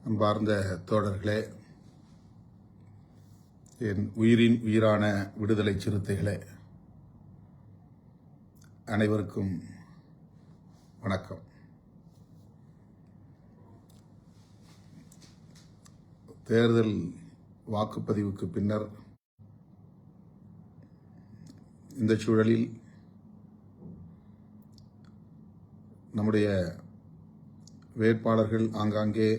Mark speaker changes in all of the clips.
Speaker 1: அன்பார்ந்த தோழர்களே, என் உயிரின் உயிரான விடுதலை சிறுத்தைகளே, அனைவருக்கும் வணக்கம். தேர்தல் வாக்குப்பதிவுக்கு பின்னர் இந்த சூழலில் நம்முடைய வேட்பாளர்கள் ஆங்காங்கே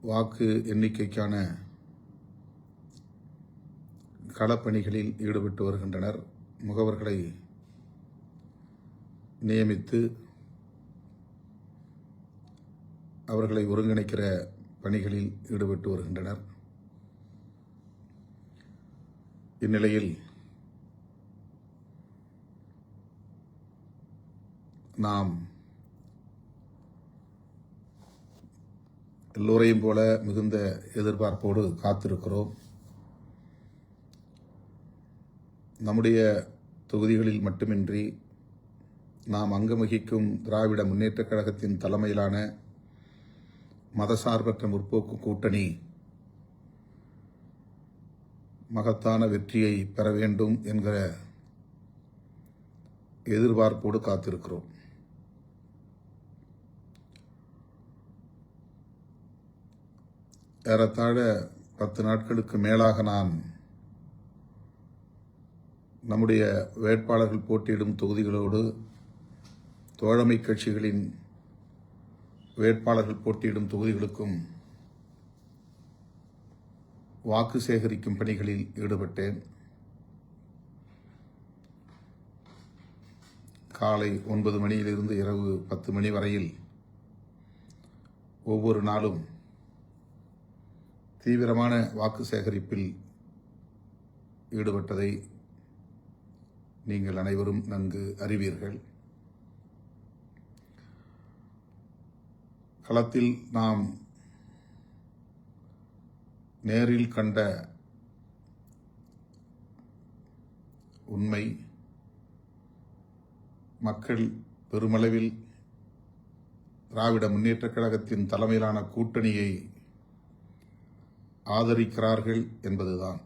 Speaker 1: வாக்கு எண்ணிக்கைக்கான களப்பணிகளில் ஈடுபட்டு வருகின்றனர். முகவர்களை நியமித்து அவர்களை ஒருங்கிணைக்கிற பணிகளில் ஈடுபட்டு வருகின்றனர். இந்நிலையில் நாம் எல்லோரையும் போல மிகுந்த எதிர்பார்ப்போடு காத்திருக்கிறோம். நம்முடைய தொகுதிகளில் மட்டுமின்றி நாம் அங்கவகிக்கும் திராவிட முன்னேற்றக் கழகத்தின் தலைமையிலான மதசார்பற்ற முற்போக்கு கூட்டணி மகத்தான வெற்றியை பெற வேண்டும் என்கிற எதிர்பார்ப்போடு காத்திருக்கிறோம். ஏறத்தாழ 10 நாட்களுக்கு மேலாக நான் நம்முடைய வேட்பாளர்கள் போட்டியிடும் தொகுதிகளோடு தோழமை கட்சிகளின் வேட்பாளர்கள் போட்டியிடும் தொகுதிகளுக்கும் வாக்கு சேகரிக்கும் பணிகளில் ஈடுபட்டேன். காலை 9 மணியிலிருந்து இரவு 10 மணி வரையில் ஒவ்வொரு நாளும் தீவிரமான வாக்கு சேகரிப்பில் ஈடுபட்டதை நீங்கள் அனைவரும் நன்கு அறிவீர்கள். களத்தில் நாம் நேரில் கண்ட உண்மை, மக்கள் பெருமளவில் திராவிட முன்னேற்றக் கழகத்தின் தலைமையிலான கூட்டணியை ஆதரிக்கிறார்கள் என்பதுதான்.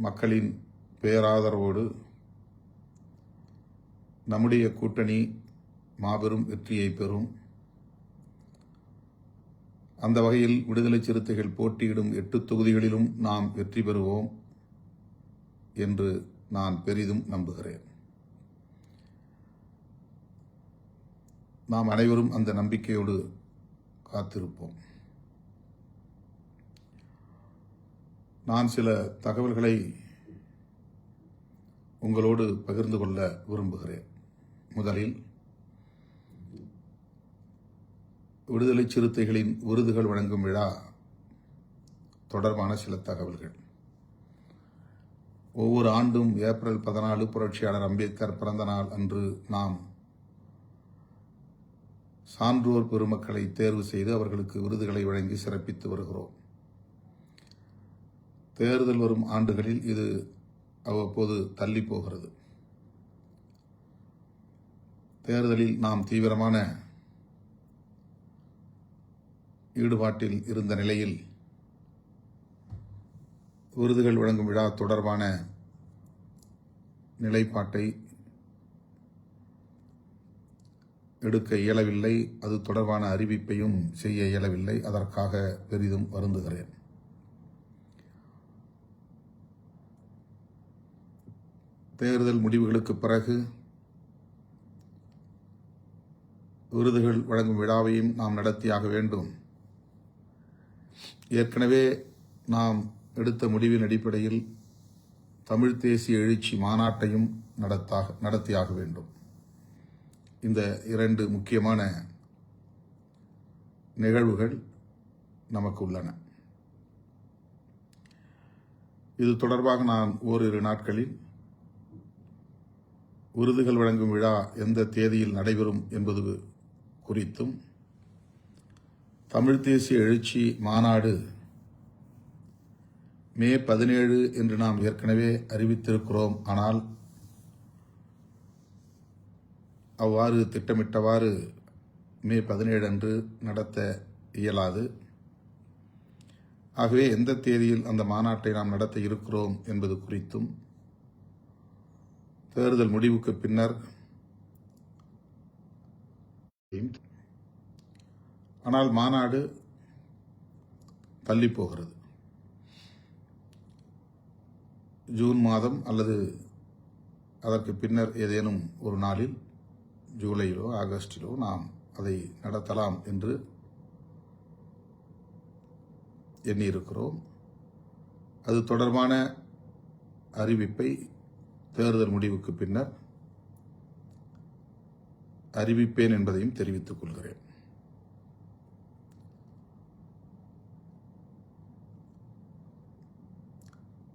Speaker 1: மக்களின் பேராதரவோடு நம்முடைய கூட்டணி மாபெரும் வெற்றியை பெறும். அந்த வகையில் விடுதலை சிறுத்தைகள் போட்டியிடும் 8 தொகுதிகளிலும் நாம் வெற்றி பெறுவோம் என்று நான் பெரிதும் நம்புகிறேன். நாம் அனைவரும் அந்த நம்பிக்கையோடு காத்திருப்போம். நான் சில தகவல்களை உங்களோடு பகிர்ந்து கொள்ள விரும்புகிறேன். முதலில் விடுதலை சிறுத்தைகளின் விருதுகள் வழங்கும் விழா தொடர்பான சில தகவல்கள். ஒவ்வொரு ஆண்டும் ஏப்ரல் 14 புரட்சியாளர் அம்பேத்கர் பிறந்த நாள் அன்று நாம் சான்றோர் பெருமக்களை தேர்வு செய்து அவர்களுக்கு விருதுகளை வழங்கி சிறப்பித்து வருகிறோம். தேர்தல் வரும் ஆண்டுகளில் இது அவ்வப்போது தள்ளி போகிறது. தேர்தலில் நாம் தீவிரமான ஈடுபாட்டில் இருந்த நிலையில் விருதுகள் வழங்கும் விழா தொடர்பான நிலைப்பாட்டை எடுக்க இயலவில்லை. அது தொடர்பான அறிவிப்பையும் செய்ய இயலவில்லை. அதற்காக பெரிதும் வருந்துகிறேன். தேர்தல் முடிவுகளுக்கு பிறகு விருதுகள் வழங்கும் விழாவையும் நாம் நடத்தியாக வேண்டும். ஏற்கனவே நாம் எடுத்த முடிவின் அடிப்படையில் தமிழ் தேசிய எழுச்சி மாநாட்டையும் நடத்தியாக வேண்டும். இந்த 2 முக்கியமான நிகழ்வுகள் நமக்கு உள்ளன. இது தொடர்பாக நான் ஓரிரு நாட்களில் விருதுகள் வழங்கும் விழா எந்த தேதியில் நடைபெறும் என்பது குறித்தும், தமிழ் தேசிய எழுச்சி மாநாடு மே 17 என்று நாம் ஏற்கனவே அறிவித்திருக்கிறோம். ஆனால் அவ்வாறு திட்டமிட்டவாறு மே 17 அன்று நடத்த இயலாது. ஆகவே எந்த தேதியில் அந்த மாநாட்டை நாம் நடத்த இருக்கிறோம் என்பது குறித்தும் தேர்தல் முடிவுக்கு பின்னர், ஆனால் மாநாடு தள்ளி போகிறது. ஜூன் மாதம் அல்லது அதற்கு பின்னர் ஏதேனும் ஒரு நாளில், ஜூலையிலோ ஆகஸ்டிலோ நாம் அதை நடத்தலாம் என்று எண்ணியிருக்கிறோம். அது தொடர்பான அறிவிப்பை தேர்தல் முடிவுக்கு பின்னர் அறிவிப்பேன் என்பதையும் தெரிவித்துக் கொள்கிறேன்.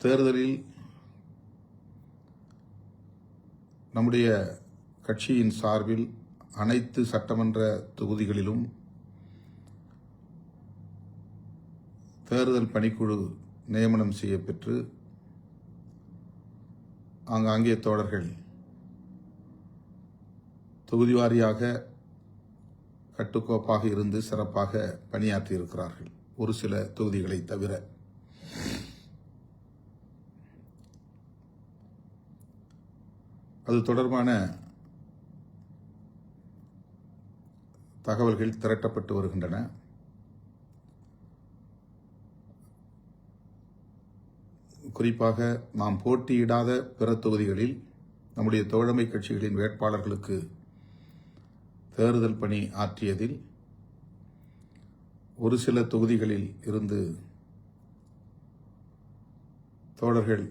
Speaker 1: தேர்தலில் நம்முடைய கட்சியின் சார்பில் அனைத்து சட்டமன்ற தொகுதிகளிலும் தேர்தல் பணிக்குழு நியமனம் செய்யப்பெற்று ஆங்காங்கே தோழர்கள் தொகுதி வாரியாக கட்டுக்கோப்பாக இருந்து சிறப்பாக பணியாற்றியிருக்கிறார்கள், ஒரு சில தொகுதிகளை தவிர. அது தொடர்பான தகவல்கள் திரட்டப்பட்டு வருகின்றன. குறிப்பாக நாம் போட்டியிடாத பிற தொகுதிகளில் நம்முடைய தோழமை கட்சிகளின் வேட்பாளர்களுக்கு தேர்தல் பணி ஆற்றியதில் ஒரு சில தொகுதிகளில் இருந்து தோழர்கள்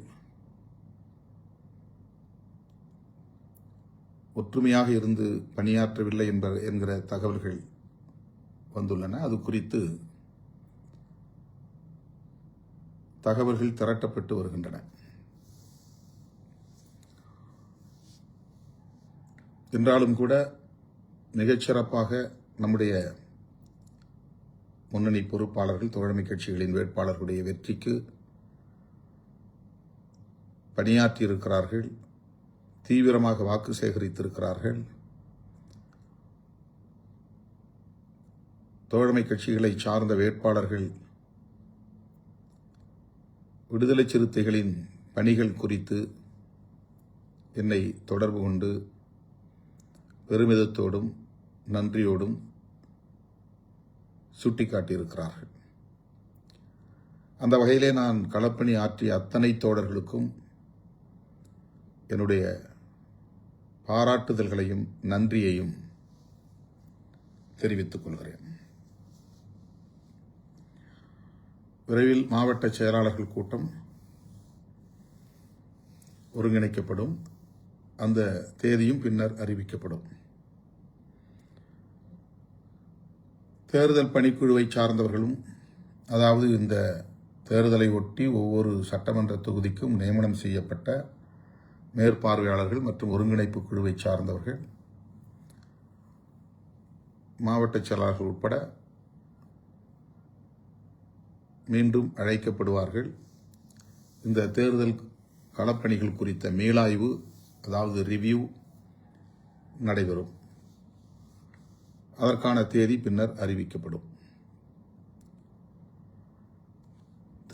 Speaker 1: ஒற்றுமையாக இருந்து பணியாற்றவில்லை என்கிற தகவல்கள் வந்துள்ளன. அது குறித்து தகவல்கள் திரட்டப்பட்டு வருகின்றன. என்றாலும் கூட மிகச்சிறப்பாக நம்முடைய முன்னணி பொறுப்பாளர்கள், தோழமை கட்சிகளின் வேட்பாளர்களுடைய வெற்றிக்கு பணியாற்றியிருக்கிறார்கள், தீவிரமாக வாக்கு சேகரித்திருக்கிறார்கள். தோழமை கட்சிகளை சார்ந்த வேட்பாளர்கள் விடுதலை சிறுத்தைகளின் பணிகள் குறித்து என்னை தொடர்பு கொண்டு பெருமிதத்தோடும் நன்றியோடும் சுட்டிக்காட்டியிருக்கிறார்கள். அந்த வகையிலே நான் களப்பணி ஆற்றிய அத்தனை தோழர்களுக்கும் என்னுடைய பாராட்டுதல்களையும் நன்றியையும் தெரிவித்துக் கொள்கிறேன். விரைவில் மாவட்ட செயலாளர்கள் கூட்டம் ஒருங்கிணைக்கப்படும். அந்த தேதியும் பின்னர் அறிவிக்கப்படும். தேர்தல் பணிக்குழுவை சார்ந்தவர்களும், அதாவது இந்த தேர்தலை ஒட்டி ஒவ்வொரு சட்டமன்ற தொகுதிக்கும் நியமனம் செய்யப்பட்ட மேற்பார்வையாளர்கள் மற்றும் ஒருங்கிணைப்பு குழுவை சார்ந்தவர்கள், மாவட்ட செயலாளர்கள் உட்பட மீண்டும் அழைக்கப்படுவார்கள். இந்த தேர்தல் களப்பணிகள் குறித்த மீளாய்வு, அதாவது ரிவ்யூ நடைபெறும். அதற்கான தேதி பின்னர் அறிவிக்கப்படும்.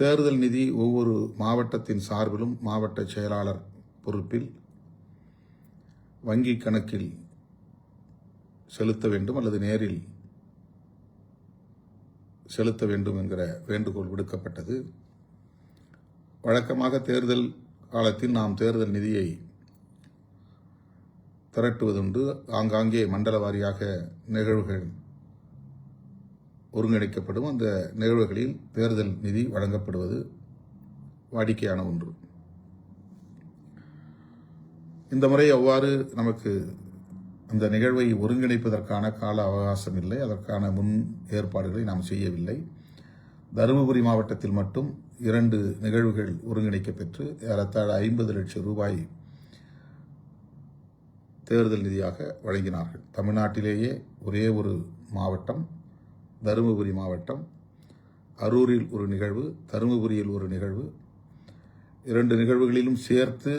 Speaker 1: தேர்தல் நிதி ஒவ்வொரு மாவட்டத்தின் சார்பிலும் மாவட்ட செயலாளர் பொறுப்பில் வங்கி கணக்கில் செலுத்த வேண்டும் அல்லது நேரில் செலுத்த வேண்டும் என்கிற வேண்டுகோள் விடுக்கப்பட்டது. வழக்கமாக தேர்தல் காலத்தில் நாம் தேர்தல் நிதியை திரட்டுவதுண்டு. ஆங்காங்கே மண்டல வாரியாக நிகழ்வுகள் ஒருங்கிணைக்கப்படும். அந்த நிகழ்வுகளில் தேர்தல் நிதி வழங்கப்படுவது வாடிக்கையான ஒன்று. இந்த முறை அவ்வாறு நமக்கு அந்த நிகழ்வை ஒருங்கிணைப்பதற்கான கால அவகாசம் இல்லை. அதற்கான முன் ஏற்பாடுகளை நாம் செய்யவில்லை. தருமபுரி மாவட்டத்தில் மட்டும் 2 நிகழ்வுகள் ஒருங்கிணைக்கப்பெற்று ஏறத்தாழ 50 லட்சம் ரூபாய் தேர்தல் நிதியாக வழங்கினார்கள். தமிழ்நாட்டிலேயே ஒரே ஒரு மாவட்டம், தருமபுரி மாவட்டம். அரூரில் ஒரு நிகழ்வு, தருமபுரியில் ஒரு நிகழ்வு. 2 நிகழ்வுகளிலும் சேர்த்து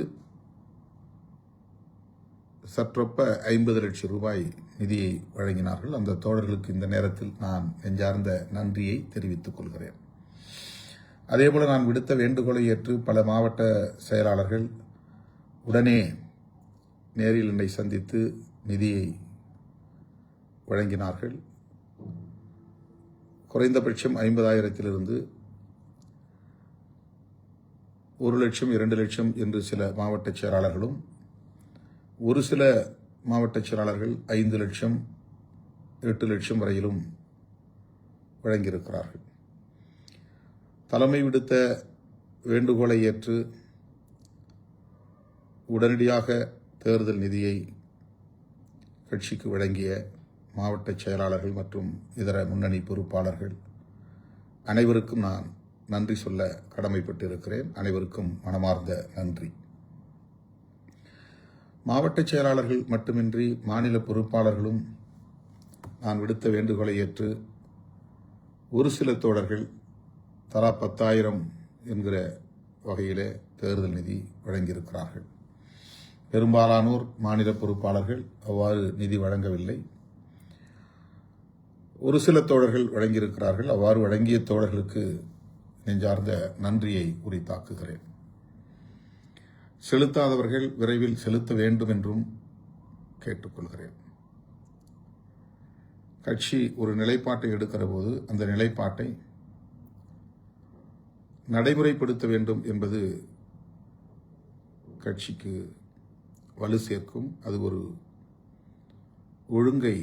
Speaker 1: சற்றொப்ப 50 லட்சம் ரூபாய் நிதியை வழங்கினார்கள். அந்த தோழர்களுக்கு இந்த நேரத்தில் நான் நெஞ்சார்ந்த நன்றியை தெரிவித்துக் கொள்கிறேன். அதேபோல நான் விடுத்த வேண்டுகோளை ஏற்று பல மாவட்ட செயலாளர்கள் உடனே நேரில் என்னை சந்தித்து நிதியை வழங்கினார்கள். குறைந்தபட்சம் 50,000 1 லட்சம் 2 லட்சம் என்று சில மாவட்ட செயலாளர்களும், ஒரு சில மாவட்ட செயலாளர்கள் 5 லட்சம் 8 லட்சம் வரையிலும் வழங்கியிருக்கிறார்கள். தலைமை விடுத்த வேண்டுகோளை ஏற்று உடனடியாக தேர்தல் நிதியை கட்சிக்கு வழங்கிய மாவட்ட செயலாளர்கள் மற்றும் இதர முன்னணி பொறுப்பாளர்கள் அனைவருக்கும் நான் நன்றி சொல்ல கடமைப்பட்டிருக்கிறேன். அனைவருக்கும் மனமார்ந்த நன்றி. மாவட்ட செயலாளர்கள் மட்டுமின்றி மாநில பொறுப்பாளர்களும் நான் விடுத்த வேண்டுகோளை ஏற்று ஒரு சில தோழர்கள் தலா 10,000 என்கிற வகையிலே தேர்தல் நிதி வழங்கியிருக்கிறார்கள். பெரும்பாலானோர் மாநில பொறுப்பாளர்கள் அவ்வாறு நிதி வழங்கவில்லை. ஒரு சில தோழர்கள் வழங்கியிருக்கிறார்கள். அவ்வாறு வழங்கிய தோழர்களுக்கு நெஞ்சார்ந்த நன்றியை உரித்தாக்குகிறேன். செலுத்தாதவர்கள் விரைவில் செலுத்த வேண்டும் என்றும் கேட்டுக்கொள்கிறேன். கட்சி ஒரு நிலைப்பாட்டை எடுக்கிற போது அந்த நிலைப்பாட்டை நடைமுறைப்படுத்த வேண்டும் என்பது கட்சிக்கு வலு சேர்க்கும். அது ஒரு ஒழுங்கை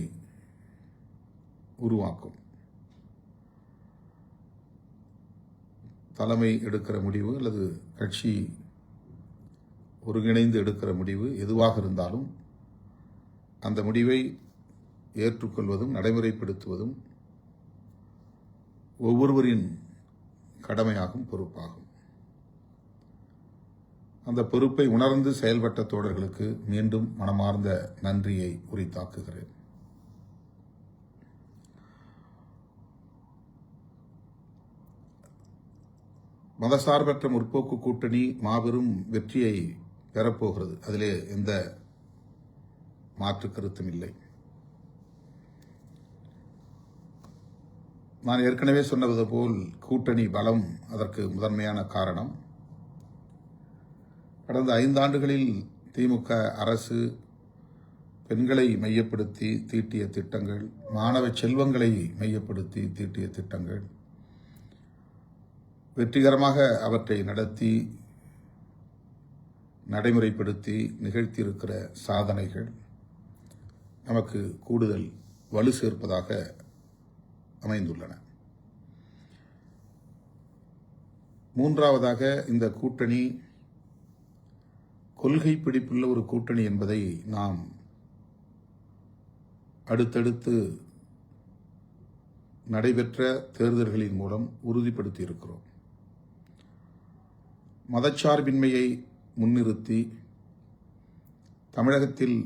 Speaker 1: உருவாக்கும். தலைமை எடுக்கிற முடிவு அல்லது கட்சி ஒருங்கிணைந்து எடுக்கிற முடிவு எதுவாக இருந்தாலும் அந்த முடிவை ஏற்றுக்கொள்வதும் நடைமுறைப்படுத்துவதும் ஒவ்வொருவரின் கடமையாகும், பொறுப்பாகும். அந்த பொறுப்பை உணர்ந்து செயல்பட்ட தோழர்களுக்கு மீண்டும் மனமார்ந்த நன்றியை உரித்தாக்குகிறேன். மதசார்பற்ற முற்போக்கு கூட்டணி மாபெரும் வெற்றியை பெறப்போகிறது. அதிலே எந்த மாற்று கருத்தும் இல்லை. நான் ஏற்கனவே சொன்னது போல் கூட்டணி பலம் அதற்கு முதன்மையான காரணம். கடந்த 5 ஆண்டுகளில் திமுக அரசு பெண்களை மையப்படுத்தி தீட்டிய திட்டங்கள், மாணவ செல்வங்களை மையப்படுத்தி தீட்டிய திட்டங்கள், வெற்றிகரமாக அவற்றை நடத்தி நடைமுறைப்படுத்தி நிகழ்த்தியிருக்கிற சாதனைகள் நமக்கு கூடுதல் வலு சேர்ப்பதாக அமைந்துள்ளன. மூன்றாவதாக, இந்த கூட்டணி கொள்கை பிடிப்புள்ள ஒரு கூட்டணி என்பதை நாம் அடுத்தடுத்து நடைபெற்ற தேர்தல்களின் மூலம் உறுதிப்படுத்தி இருக்கிறோம். மதச்சார்பின்மையை முன்னிறுத்தி தமிழகத்தில்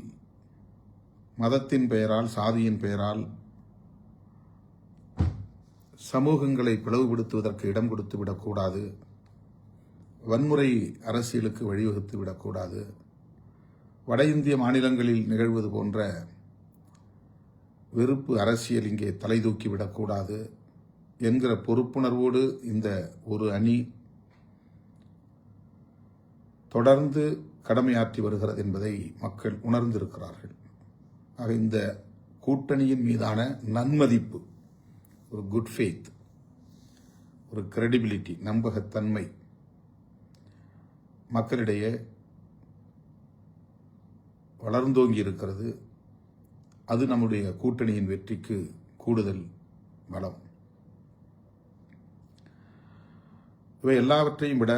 Speaker 1: மதத்தின் பெயரால், சாதியின் பெயரால் சமூகங்களை பிளவுபடுத்துவதற்கு இடம் கொடுத்து விடக்கூடாது, வன்முறை அரசியலுக்கு வழிவகுத்து விடக்கூடாது, வட இந்திய மாநிலங்களில் நிகழ்வது போன்ற வெறுப்பு அரசியல் இங்கே தலை தூக்கிவிடக்கூடாது என்கிற பொறுப்புணர்வோடு இந்த ஒரு அணி தொடர்ந்து கடமையாற்றி வருகிறது என்பதை மக்கள் உணர்ந்திருக்கிறார்கள். ஆக இந்த கூட்டணியின் மீதான நன்மதிப்பு, ஒரு குட் ஃபெய்த், ஒரு கிரெடிபிலிட்டி, நம்பகத்தன்மை மக்களிடையே வளர்ந்தோங்கி இருக்கிறது. அது நம்முடைய கூட்டணியின் வெற்றிக்கு கூடுதல் பலம். இவை எல்லாவற்றையும் விட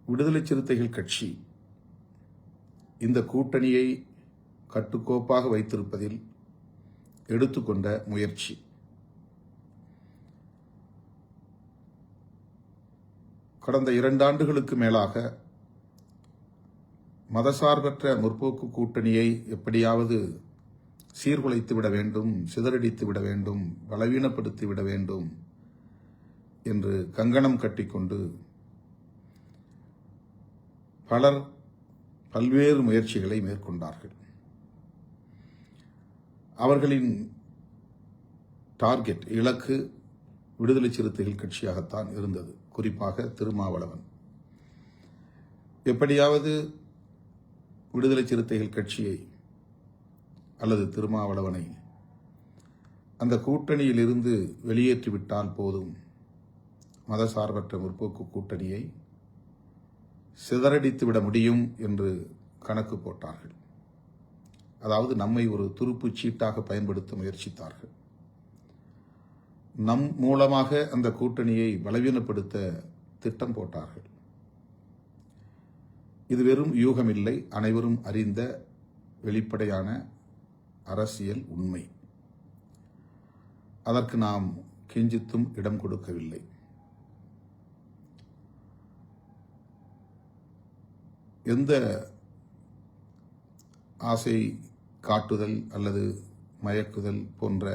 Speaker 1: விடுதலை சிறுத்தைகள் கட்சி இந்த கூட்டணியை கட்டுக்கோப்பாக வைத்திருப்பதில் எடுத்துக்கொண்ட முயற்சி, கடந்த 2 ஆண்டுகளுக்கு மேலாக மதசார்பற்ற முற்போக்கு கூட்டணியை எப்படியாவது சீர்குலைத்து விட வேண்டும், சிதறடித்து விட வேண்டும், பலவீனப்படுத்தி விட வேண்டும் என்று கங்கணம் கட்டிக்கொண்டு பலர் பல்வேறு முயற்சிகளை மேற்கொண்டார்கள். அவர்களின் டார்கெட், இலக்கு விடுதலை சிறுத்தைகள் கட்சியாகத்தான் இருந்தது. குறிப்பாக திருமாவளவன் எப்படியாவது விடுதலை சிறுத்தைகள் கட்சியை அல்லது திருமாவளவனை அந்த கூட்டணியில் இருந்து வெளியேற்றிவிட்டால் போதும், மதசார்பற்ற முற்போக்கு கூட்டணியை சிதறடித்துவிட முடியும் என்று கணக்கு போட்டார்கள். அதாவது நம்மை ஒரு துருப்புச் சீட்டாக பயன்படுத்த முயற்சித்தார்கள். நம் மூலமாக அந்த கூட்டணியை பலவீனப்படுத்த திட்டம் போட்டார்கள். இது வெறும் யூகமில்லை, அனைவரும் அறிந்த வெளிப்படையான அரசியல் உண்மை. அதற்கு நாம் கிஞ்சித்தும் இடம் கொடுக்கவில்லை. எந்த ஆசை காட்டுதல் அல்லது மயக்குதல் போன்ற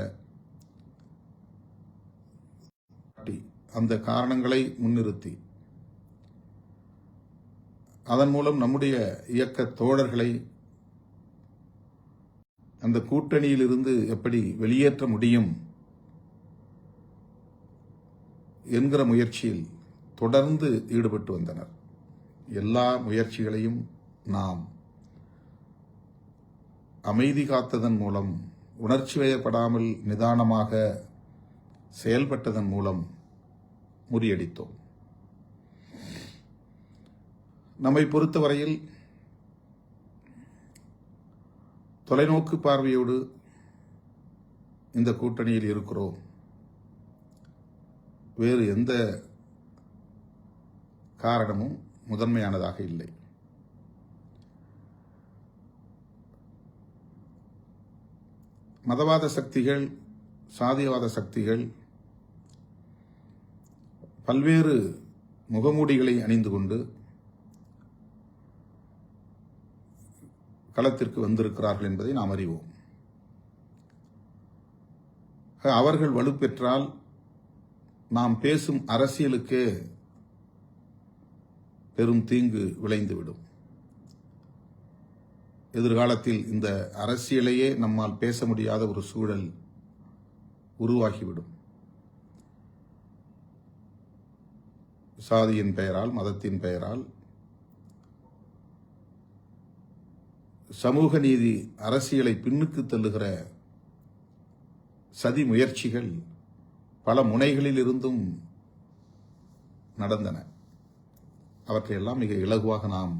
Speaker 1: அந்த காரணங்களை முன்னிறுத்தி அதன் மூலம் நம்முடைய இயக்க தோழர்களை அந்த கூட்டணியிலிருந்து எப்படி வெளியேற்ற முடியும் என்கிற முயற்சியில் தொடர்ந்து ஈடுபட்டு வந்தனர். எல்லா முயற்சிகளையும் நாம் அமைதி காத்ததன் மூலம், உணர்ச்சி வயப்படாமல் நிதானமாக செயல்பட்டதன் மூலம் முறியடித்தோம். நம்மை பொறுத்தவரையில் தொலைநோக்கு பார்வையோடு இந்த கூட்டணியில் இருக்கிறோம். வேறு எந்த காரணமும் முதன்மையானதாக இல்லை. மதவாத சக்திகள், சாதியவாத சக்திகள் பல்வேறு முகமூடிகளை அணிந்து கொண்டு களத்திற்கு வந்திருக்கிறார்கள் என்பதை நாம் அறிவோம். அவர்கள் வலுப்பெற்றால் நாம் பேசும் அரசியலுக்கே பெரும் தீங்கு விளைந்துவிடும். எதிர்காலத்தில் இந்த அரசியலையே நம்மால் பேச முடியாத ஒரு சூழல் உருவாகிவிடும். சாதியின் பெயரால், மதத்தின் பெயரால் சமூக நீதி அரசியலை பின்னுக்கு தள்ளுகிற சதி முயற்சிகள் பல முனைகளில் இருந்தும் நடந்தன. அவற்றையெல்லாம் மிக இலகுவாக நாம்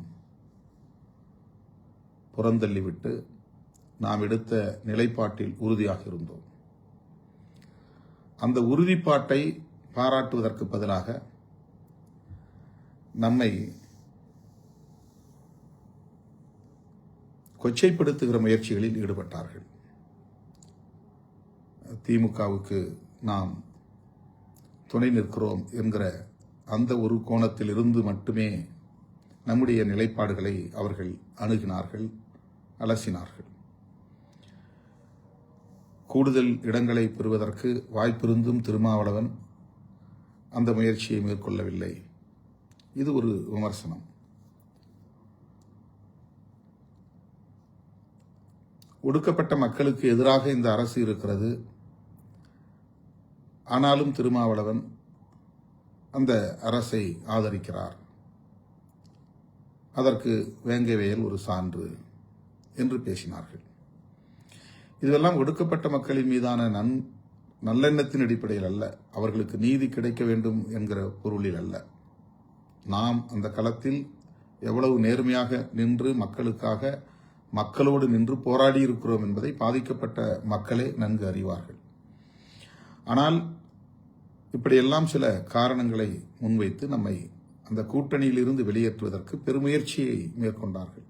Speaker 1: புறந்தள்ளிவிட்டு நாம் எடுத்த நிலைப்பாட்டில் உறுதியாக இருந்தோம். அந்த உறுதிப்பாட்டை பாராட்டுவதற்கு பதிலாக நம்மை கொச்சைப்படுத்துகிற முயற்சிகளில் ஈடுபட்டார்கள். திமுகவுக்கு நாம் துணை நிற்கிறோம் என்கிற அந்த ஒரு கோணத்தில் இருந்து மட்டுமே நம்முடைய நிலைப்பாடுகளை அவர்கள் அணுகினார்கள், அலசினார்கள். கூடுதல் இடங்களை பெறுவதற்கு வாய்ப்பிருந்தும் திருமாவளவன் அந்த முயற்சியை மேற்கொள்ளவில்லை. இது ஒரு விமர்சனம். ஒடுக்கப்பட்ட மக்களுக்கு எதிராக இந்த அரசு இருக்கிறது. ஆனாலும் திருமாவளவன் அந்த அரசை ஆதரிக்கிறார். அதற்கு வேங்கவேல் ஒரு சான்று என்று பேசினார்கள். இதெல்லாம் ஒடுக்கப்பட்ட மக்களின் மீதான நல்லெண்ணத்தின் அடிப்படையில் அல்ல, அவர்களுக்கு நீதி கிடைக்க வேண்டும் என்கிற பொருளில் அல்ல. நாம் அந்த களத்தில் எவ்வளவு நேர்மையாக நின்று மக்களுக்காக, மக்களோடு நின்று போராடி இருக்கிறோம் என்பதை பாதிக்கப்பட்ட மக்களே நன்கு அறிவார்கள். ஆனால் இப்படியெல்லாம் சில காரணங்களை முன்வைத்து நம்மை அந்த கூட்டணியில் இருந்து வெளியேற்றுவதற்கு பெருமுயற்சியை மேற்கொண்டார்கள்.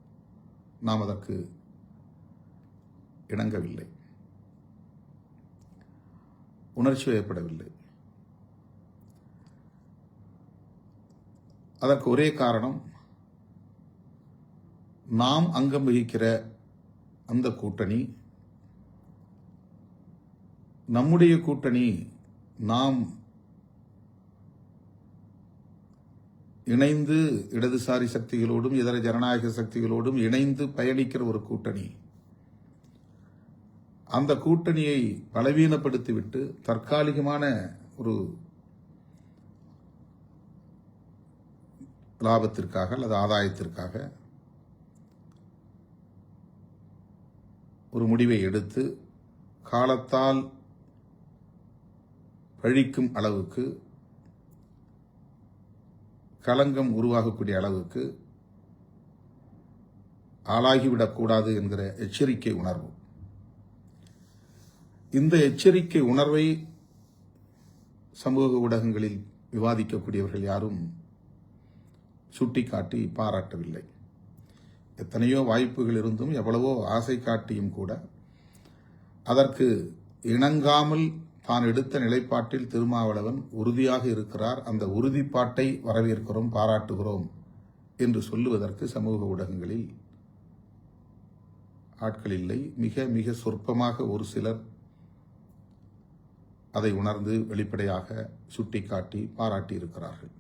Speaker 1: நாம் அதற்கு இணங்கவில்லை, உணர்ச்சி வயப்படவில்லை. அதற்கு ஒரே காரணம், நாம் அங்கம் வகிக்கிற அந்த கூட்டணி நம்முடைய கூட்டணி, நாம் இணைந்து இடதுசாரி சக்திகளோடும் இதர ஜனநாயக சக்திகளோடும் இணைந்து பயணிக்கிற ஒரு கூட்டணி. அந்த கூட்டணியை பலவீனப்படுத்திவிட்டு தற்காலிகமான ஒரு லாபத்திற்காக அல்லது ஆதாயத்திற்காக ஒரு முடிவை எடுத்து காலத்தால் பழிக்கும் அளவுக்கு, களங்கம் உருவாகக்கூடிய அளவுக்கு ஆளாகிவிடக்கூடாது என்கிற எச்சரிக்கை உணர்வு. இந்த எச்சரிக்கை உணர்வை சமூக ஊடகங்களில் விவாதிக்கக்கூடியவர்கள் யாரும் சுட்டிக்காட்டி பாராட்டவில்லை. எத்தனையோ வாய்ப்புகள் இருந்தும் எவ்வளவோ ஆசை காட்டியும் கூட அதற்கு இணங்காமல் தான் எடுத்த நிலைப்பாட்டில் திருமாவளவன் உறுதியாக இருக்கிறார். அந்த உறுதிப்பாட்டை வரவேற்கிறோம், பாராட்டுகிறோம் என்று சொல்லுவதற்கு சமூக ஊடகங்களில் ஆட்கள் இல்லை. மிக மிக சொற்பமாக ஒரு சிலர் அதை உணர்ந்து வெளிப்படையாக சுட்டிக்காட்டி பாராட்டி இருக்கிறார்கள்.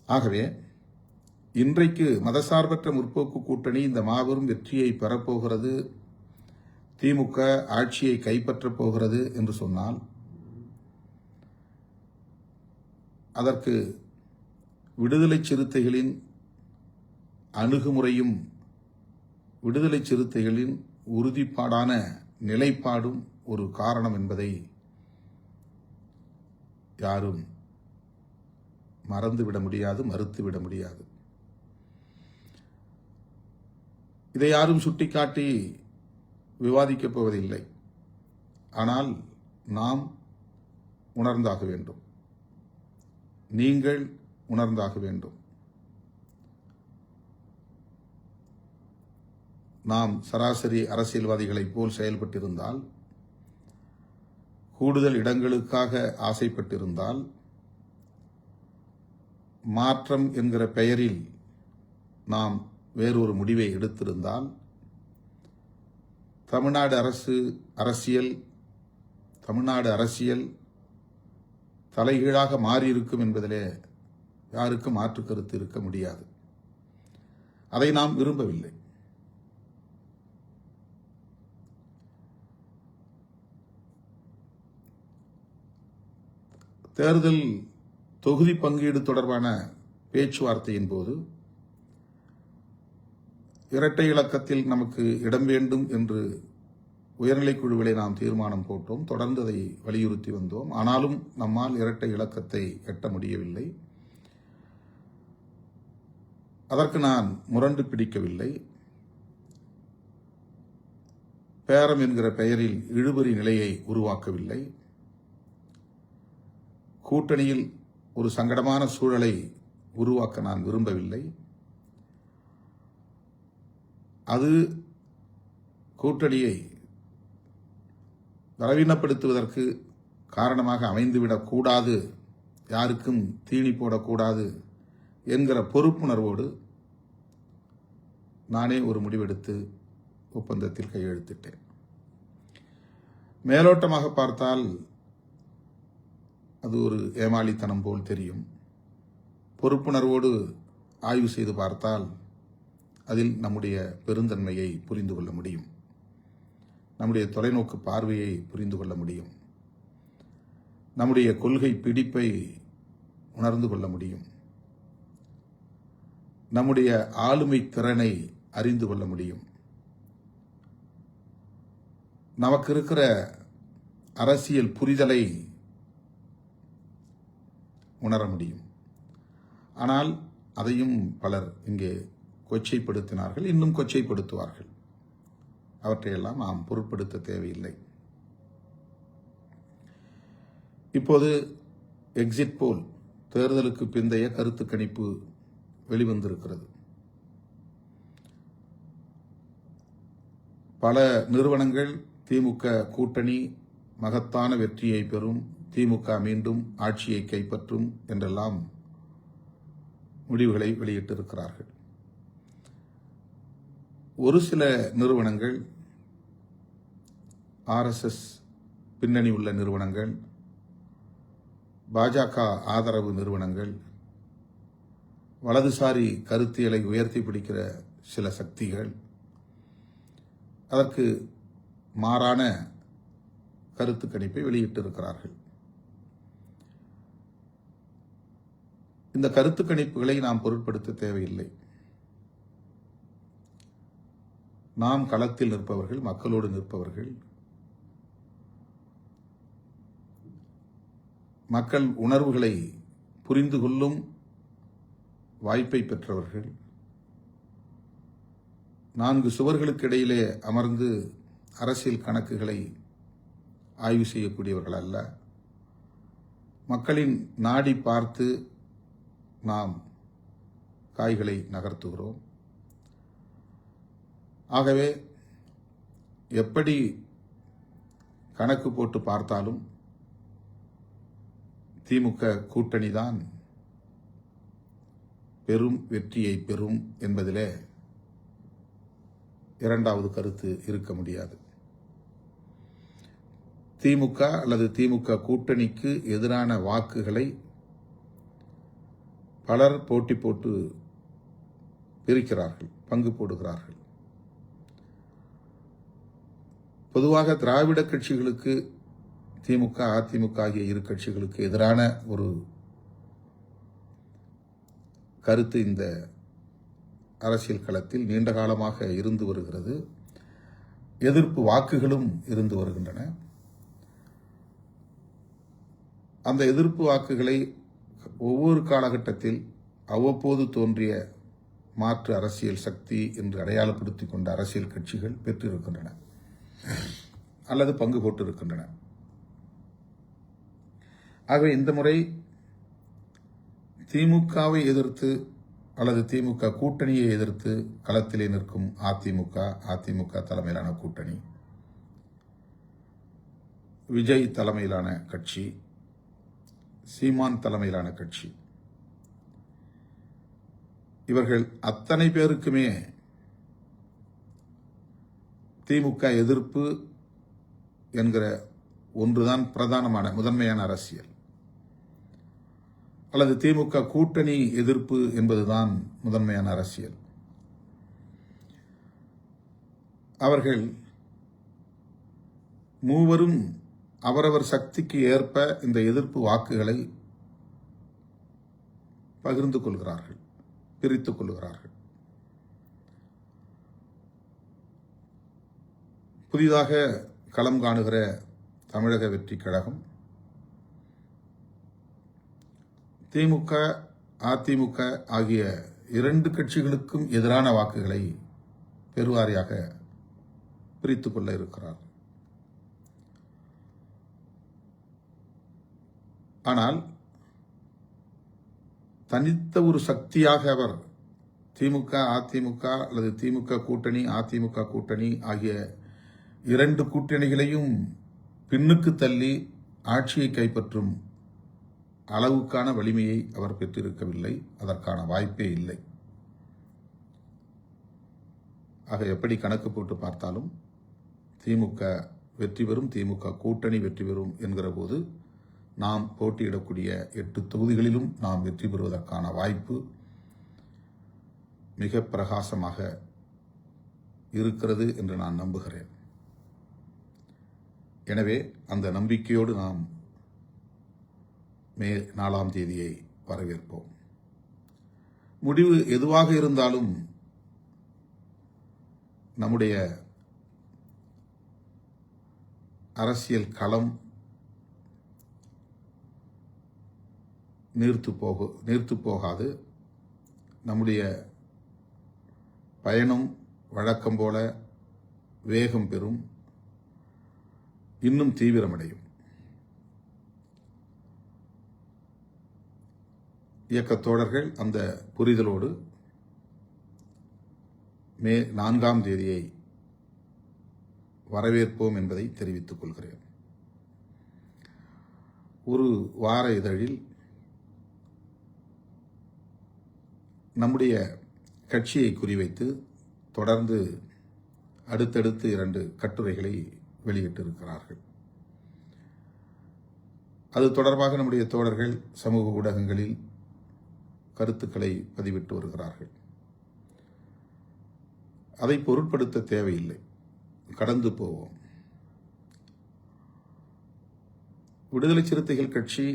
Speaker 1: ஆகவே இன்றைக்கு மதசார்பற்ற முற்போக்கு கூட்டணி இந்த மாபெரும் வெற்றியை பெறப்போகிறது, திமுக ஆட்சியை கைப்பற்றப் போகிறது என்று சொன்னால் அதற்கு விடுதலை சிறுத்தைகளின் அணுகுமுறையும் விடுதலை சிறுத்தைகளின் உறுதிப்பாடான நிலைப்பாடும் ஒரு காரணம் என்பதை யாரும் மறந்துவிட முடியாது, மறுத்துவிட முடியாது. இதை யாரும் சுட்டிக்காட்டி விவாதிக்கப் போவதில்லை. ஆனால் நாம் உணர்ந்தாக வேண்டும், நீங்கள் உணர்ந்தாக வேண்டும். நாம் சராசரி அரசியல்வாதிகளைப் போல் செயல்பட்டிருந்தால், கூடுதல் இடங்களுக்காக ஆசைப்பட்டிருந்தால், மாற்றம் என்கிற பெயரில் நாம் வேறொரு முடிவை எடுத்திருந்தால், தமிழ்நாடு அரசியல் தலைகீழாக மாறியிருக்கும் என்பதிலே யாருக்கும் மாற்று கருத்து இருக்க முடியாது. அதை நாம் விரும்பவில்லை. தேர்தல் தொகுதி பங்கீடு தொடர்பான பேச்சுவார்த்தையின் போது இரட்டை இலக்கத்தில் நமக்கு இடம் வேண்டும் என்று உயர்நிலைக்குழுவிலே நாம் தீர்மானம் போட்டோம். தொடர்ந்து அதை வலியுறுத்தி வந்தோம். ஆனாலும் நம்மால் இரட்டை இலக்கத்தை எட்ட முடியவில்லை. அதற்கு நான் முரண்டு பிடிக்கவில்லை. பேரம் என்கிற பெயரில் இழுபறி நிலையை உருவாக்கவில்லை. கூட்டணியில் ஒரு சங்கடமான சூழலை உருவாக்க நான் விரும்பவில்லை. அது கூட்டணியை பலவீனப்படுத்துவதற்கு காரணமாக அமைந்துவிடக்கூடாது, யாருக்கும் தீனி போடக்கூடாது என்கிற பொறுப்புணர்வோடு நானே ஒரு முடிவெடுத்து ஒப்பந்தத்தில் கையெழுத்திட்டேன். மேலோட்டமாக பார்த்தால் அது ஒரு ஏமாளித்தனம் போல் தெரியும். பொறுப்புணர்வோடு ஆய்வு செய்து பார்த்தால் அதில் நம்முடைய பெருந்தன்மையை புரிந்து கொள்ள முடியும், நம்முடைய தொலைநோக்கு பார்வையை புரிந்து கொள்ள முடியும், நம்முடைய கொள்கை பிடிப்பை உணர்ந்து கொள்ள முடியும், நம்முடைய ஆளுமை திறனை அறிந்து கொள்ள முடியும், நமக்கு இருக்கிற அரசியல் புரிதலை உணர முடியும். ஆனால் அதையும் பலர் இங்கே கொச்சைப்படுத்தினார்கள், இன்னும் கொச்சைப்படுத்துவார்கள். அவற்றையெல்லாம் நாம் பொருட்படுத்த தேவையில்லை. இப்போது எக்ஸிட் போல் தேர்தலுக்கு பிந்தைய கருத்து கணிப்பு வெளிவந்திருக்கிறது. பல நிறுவனங்கள் திமுக கூட்டணி மகத்தான வெற்றியை பெறும், திமுக மீண்டும் ஆட்சியை கைப்பற்றும் என்றெல்லாம் முடிவுகளை வெளியிட்டிருக்கிறார்கள். ஒரு சில நிறுவனங்கள், RSS பின்னணி உள்ள நிறுவனங்கள், பாஜக ஆதரவு நிறுவனங்கள், வலதுசாரி கருத்தியலை உயர்த்தி பிடிக்கிற சில சக்திகள் அதற்கு மாறான கருத்து கணிப்பை வெளியிட்டிருக்கிறார்கள். இந்த கருத்து கணிப்புகளை நாம் பொருட்படுத்த தேவையில்லை. நாம் களத்தில் நிற்பவர்கள், மக்களோடு நிற்பவர்கள், மக்கள் உணர்வுகளை புரிந்து கொள்ளும் வாய்ப்பை பெற்றவர்கள், 4 சுவர்களுக்கு இடையிலே அமர்ந்து அரசியல் கணக்குகளை ஆய்வு செய்யக்கூடியவர்கள் அல்ல. மக்களின் நாடி பார்த்து நாம் காய்களை நகர்த்துகிறோம். ஆகவே எப்படி கணக்கு போட்டு பார்த்தாலும் திமுக கூட்டணிதான் பெரும் வெற்றியை பெறும் என்பதிலே இரண்டாவது கருத்து இருக்க முடியாது. திமுக அல்லது திமுக கூட்டணிக்கு எதிரான வாக்குகளை பலர் போட்டி போட்டு பிரிக்கிறார்கள், பங்கு போடுகிறார்கள். பொதுவாக திராவிட கட்சிகளுக்கு, திமுக அதிமுக ஆகிய இரு கட்சிகளுக்கு எதிரான ஒரு கருத்து இந்த அரசியல் களத்தில் நீண்ட காலமாக இருந்து வருகிறது. எதிர்ப்பு வாக்குகளும் இருந்து வருகின்றன. அந்த எதிர்ப்பு வாக்குகளை ஒவ்வொரு காலகட்டத்தில் அவ்வப்போது தோன்றிய மாற்று அரசியல் சக்தி என்று அடையாளப்படுத்திக் கொண்ட அரசியல் கட்சிகள் பெற்றிருக்கின்றன அல்லது பங்கு போட்டிருக்கின்றன. ஆகவே இந்த முறை திமுகவை எதிர்த்து அல்லது திமுக கூட்டணியை எதிர்த்து களத்திலே நிற்கும் அதிமுக தலைமையிலான கூட்டணி, விஜய் தலைமையிலான கட்சி, சீமான் தலைமையிலான கட்சி, இவர்கள் அத்தனை பேருக்குமே திமுக எதிர்ப்பு என்கிற ஒன்றுதான் பிரதானமான முதன்மையான அரசியல், அல்லது திமுக கூட்டணி எதிர்ப்பு என்பதுதான் முதன்மையான அரசியல். அவர்கள் மூவரும் அவரவர் சக்திக்கு ஏற்ப இந்த எதிர்ப்பு வாக்குகளை பகிர்ந்து கொள்கிறார்கள், பிரித்துக் கொள்கிறார்கள். புதிதாக களம் காணுகிற தமிழக வெற்றிக் கழகம் திமுக அதிமுக ஆகிய இரண்டு கட்சிகளுக்கும் எதிரான வாக்குகளை பெருவாரியாக பிரித்துக் கொள்ள இருக்கிறார். ஆனால் தனித்த ஒரு சக்தியாக அவர் திமுக அதிமுக அல்லது திமுக கூட்டணி அதிமுக கூட்டணி ஆகிய இரண்டு கூட்டணிகளையும் பின்னுக்கு தள்ளி ஆட்சியை கைப்பற்றும் அளவுக்கான வலிமையை அவர் பெற்றிருக்கவில்லை. அதற்கான வாய்ப்பே இல்லை. ஆக எப்படி கணக்கு போட்டு பார்த்தாலும் திமுக வெற்றி பெறும், திமுக கூட்டணி வெற்றி பெறும் என்கிற போது நாம் போட்டியிடக்கூடிய 8 தொகுதிகளிலும் நாம் வெற்றி பெறுவதற்கான வாய்ப்பு மிக பிரகாசமாக இருக்கிறது என்று நான் நம்புகிறேன். எனவே அந்த நம்பிக்கையோடு நாம் மே 4ஆம் தேதியை வரவேற்போம். முடிவு எதுவாக இருந்தாலும் நம்முடைய அரசியல் களம் நீர்த்து போகாது. நம்முடைய பயணம் வழக்கம் போல வேகம் பெறும், இன்னும் தீவிரமடையும். இயக்கத் தோழர்கள் அந்த புரிதலோடு மே 4ஆம் தேதியை வரவேற்போம் என்பதை தெரிவித்துக் கொள்கிறேன். ஒரு வார இதழில் நம்முடைய கட்சியை குறிவைத்து தொடர்ந்து அடுத்தடுத்து 2 கட்டுரைகளை வெளியிட்டிருக்கிறார்கள். அது தொடர்பாக நம்முடைய தோழர்கள் சமூக ஊடகங்களில் கருத்துக்களை பதிவிட்டு வருகிறார்கள். அதை பொருட்படுத்த தேவையில்லை, கடந்து போவோம். விடுதலை சிறுத்தைகள் கட்சி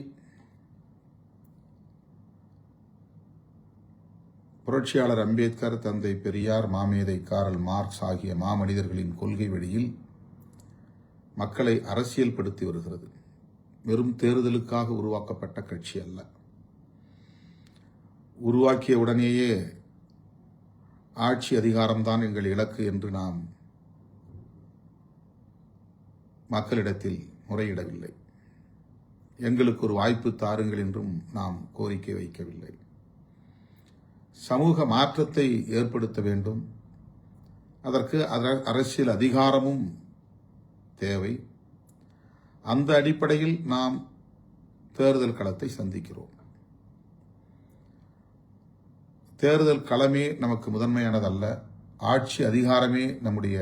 Speaker 1: புரட்சியாளர் அம்பேத்கர், தந்தை பெரியார், மாமேதை காரல் மார்க்ஸ் ஆகிய மாமனிதர்களின் கொள்கை வழியில் மக்களை அரசியல் படுத்தி வருகிறது. வெறும் தேர்தலுக்காக உருவாக்கப்பட்ட கட்சி அல்ல. உருவாக்கிய உடனேயே ஆட்சி அதிகாரம்தான் எங்கள் இலக்கு என்று நாம் மக்களிடத்தில் முறையிடவில்லை. எங்களுக்கு ஒரு வாய்ப்பு தாருங்கள் என்றும் நாம் கோரிக்கை வைக்கவில்லை. சமூக மாற்றத்தை ஏற்படுத்த வேண்டும். அதற்கு அரசியல் அதிகாரமும் தேவை. அந்த அடிப்படையில் நாம் தேர்தல் களத்தை சந்திக்கிறோம். தேர்தல் களமே நமக்கு முதன்மையானதல்ல, ஆட்சி அதிகாரமே நம்முடைய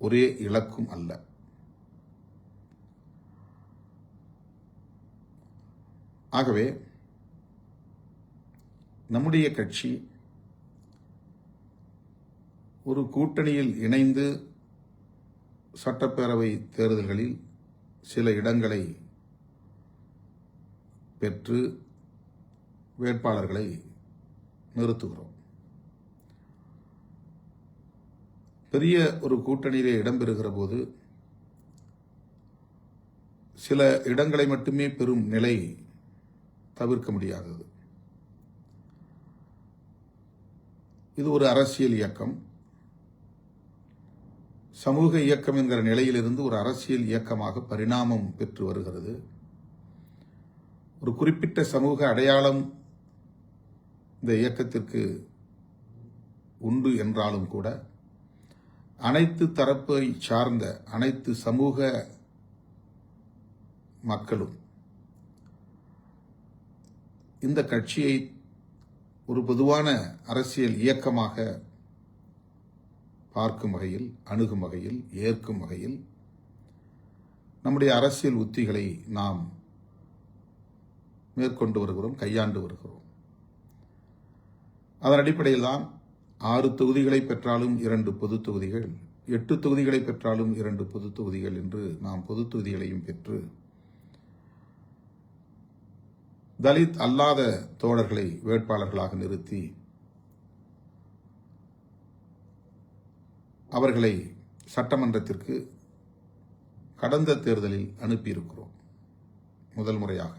Speaker 1: ஒரே இலக்கும் அல்ல. ஆகவே நம்முடைய கட்சி ஒரு கூட்டணியில் இணைந்து சட்டப்பேரவை தேர்தல்களில் சில இடங்களை பெற்று வேட்பாளர்களை நிறுத்துகிறோம். பெரிய ஒரு கூட்டணியிலே இடம்பெறுகிற போது சில இடங்களை மட்டுமே பெறும் நிலை தவிர்க்க முடியாதது. இது ஒரு அரசியல் இயக்கம். சமூக இயக்கம் என்கிற நிலையிலிருந்து ஒரு அரசியல் இயக்கமாக பரிணாமம் பெற்று வருகிறது. ஒரு குறிப்பிட்ட சமூக அடையாளம் இந்த இயக்கத்திற்கு உண்டு என்றாலும் கூட அனைத்து தரப்பை சார்ந்த அனைத்து சமூக மக்களும் இந்த கட்சியை ஒரு பொதுவான அரசியல் இயக்கமாக பார்க்கும் வகையில், அணுகும் வகையில், ஏற்கும் வகையில் நம்முடைய அரசியல் உத்திகளை நாம் மேற்கொண்டு வருகிறோம், கையாண்டு வருகிறோம். அதன் அடிப்படையில் தான் 6 தொகுதிகளை பெற்றாலும் 2 பொது தொகுதிகள், 8 தொகுதிகளை பெற்றாலும் 2 பொது தொகுதிகள் என்று நாம் பொது தொகுதிகளையும் பெற்று தலித் அல்லாத தோழர்களை வேட்பாளர்களாக நிறுத்தி அவர்களை சட்டமன்றத்திற்கு கடந்த தேர்தலில் அனுப்பியிருக்கிறோம். முதல் முறையாக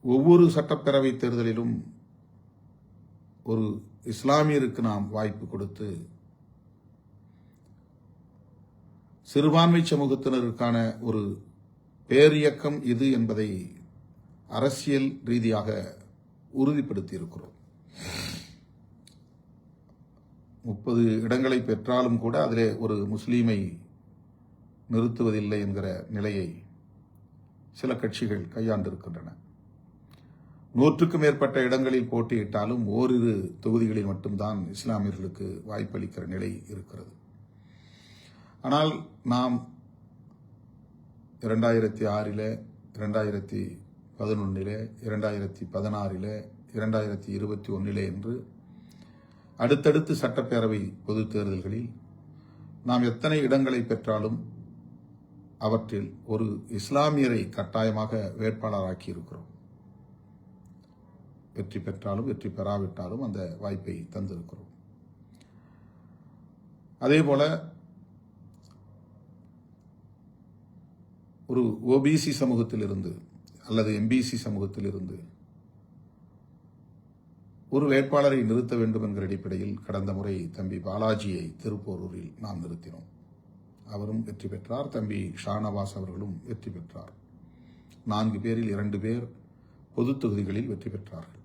Speaker 1: ஒவ்வொரு சட்டப்பேரவை தேர்தலிலும் ஒரு இஸ்லாமியருக்கு நாம் வாய்ப்பு கொடுத்து சிறுபான்மை சமூகத்தினருக்கான ஒரு பேரியக்கம் இது என்பதை அரசியல் ரீதியாக உறுதிப்படுத்தி இருக்கிறோம். 30 இடங்களை பெற்றாலும் கூட அதிலே ஒரு முஸ்லீமை நிறுத்துவதில்லை என்கிற நிலையை சில கட்சிகள் கையாண்டிருக்கின்றன. 100க்கும் மேற்பட்ட இடங்களில் போட்டியிட்டாலும் ஓரிரு தொகுதிகளில் மட்டும்தான் இஸ்லாமியர்களுக்கு வாய்ப்பளிக்கிற நிலை இருக்கிறது. ஆனால் நாம் 2006, 2011, 2016, 2021 என்று அடுத்தடுத்து சட்டப்பேரவை பொதுத் தேர்தல்களில் நாம் எத்தனை இடங்களை பெற்றாலும் அவற்றில் ஒரு இஸ்லாமியரை கட்டாயமாக வேட்பாளராக்கி இருக்கிறோம். வெற்றி பெற்றாலும் வெற்றி பெறாவிட்டாலும் அந்த வாய்ப்பை தந்திருக்கிறோம். அதேபோல ஒரு ஓபிசி சமூகத்திலிருந்து அல்லது எம்பிசி சமூகத்திலிருந்து ஒரு வேட்பாளரை நிறுத்த வேண்டும் என்கிற அடிப்படையில் கடந்த முறை தம்பி பாலாஜியை திருப்போரூரில் நாம் நிறுத்தினோம். அவரும் வெற்றி பெற்றார். தம்பி ஷானவாஸ் அவர்களும் வெற்றி பெற்றார். 4 பேரில் 2 பேர் பொது தொகுதிகளில் வெற்றி பெற்றார்கள்.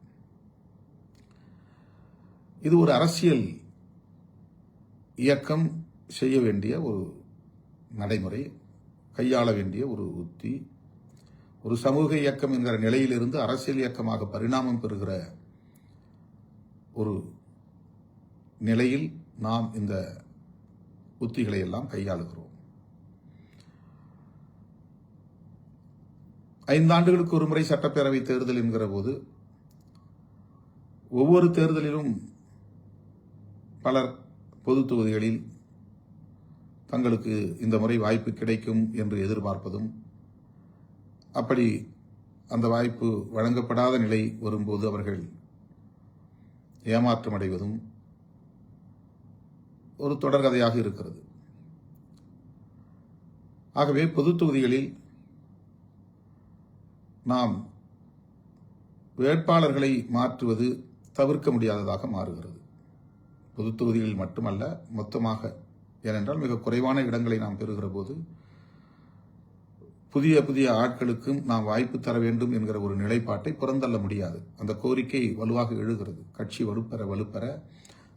Speaker 1: இது ஒரு அரசியல் இயக்கம் செய்ய வேண்டிய ஒரு நடைமுறை, கையாள வேண்டிய ஒரு உத்தி. ஒரு சமூக இயக்கம் என்கிற நிலையிலிருந்து அரசியல் இயக்கமாக பரிணாமம் பெறுகிற ஒரு நிலையில் நாம் இந்த உத்திகளை எல்லாம் கையாளுகிறோம். 5 ஆண்டுகளுக்கு ஒரு முறை சட்டப்பேரவை தேர்தல் என்கிற போது ஒவ்வொரு தேர்தலிலும் பலர் பொது தொகுதிகளில் தங்களுக்கு இந்த முறை வாய்ப்பு கிடைக்கும் என்று எதிர்பார்ப்பதும், அப்படி அந்த வாய்ப்பு வழங்கப்படாத நிலை வரும்போது அவர்கள் ஏமாற்றமடைவதும் ஒரு தொடர்கதையாக இருக்கிறது. ஆகவே பொது தொகுதிகளில் நாம் வேட்பாளர்களை மாற்றுவது தவிர்க்க முடியாததாக மாறுகிறது. பொது தொகுதிகளில் மட்டுமல்ல, மொத்தமாக. ஏனென்றால் மிக குறைவான இடங்களை நாம் பெறுகிற போது புதிய புதிய ஆட்களுக்கும் நாம் வாய்ப்பு தர வேண்டும் என்கிற ஒரு நிலைப்பாட்டை புறந்தள்ள முடியாது. அந்த கோரிக்கை வலுவாக எழுகிறது. கட்சி வலுப்பெற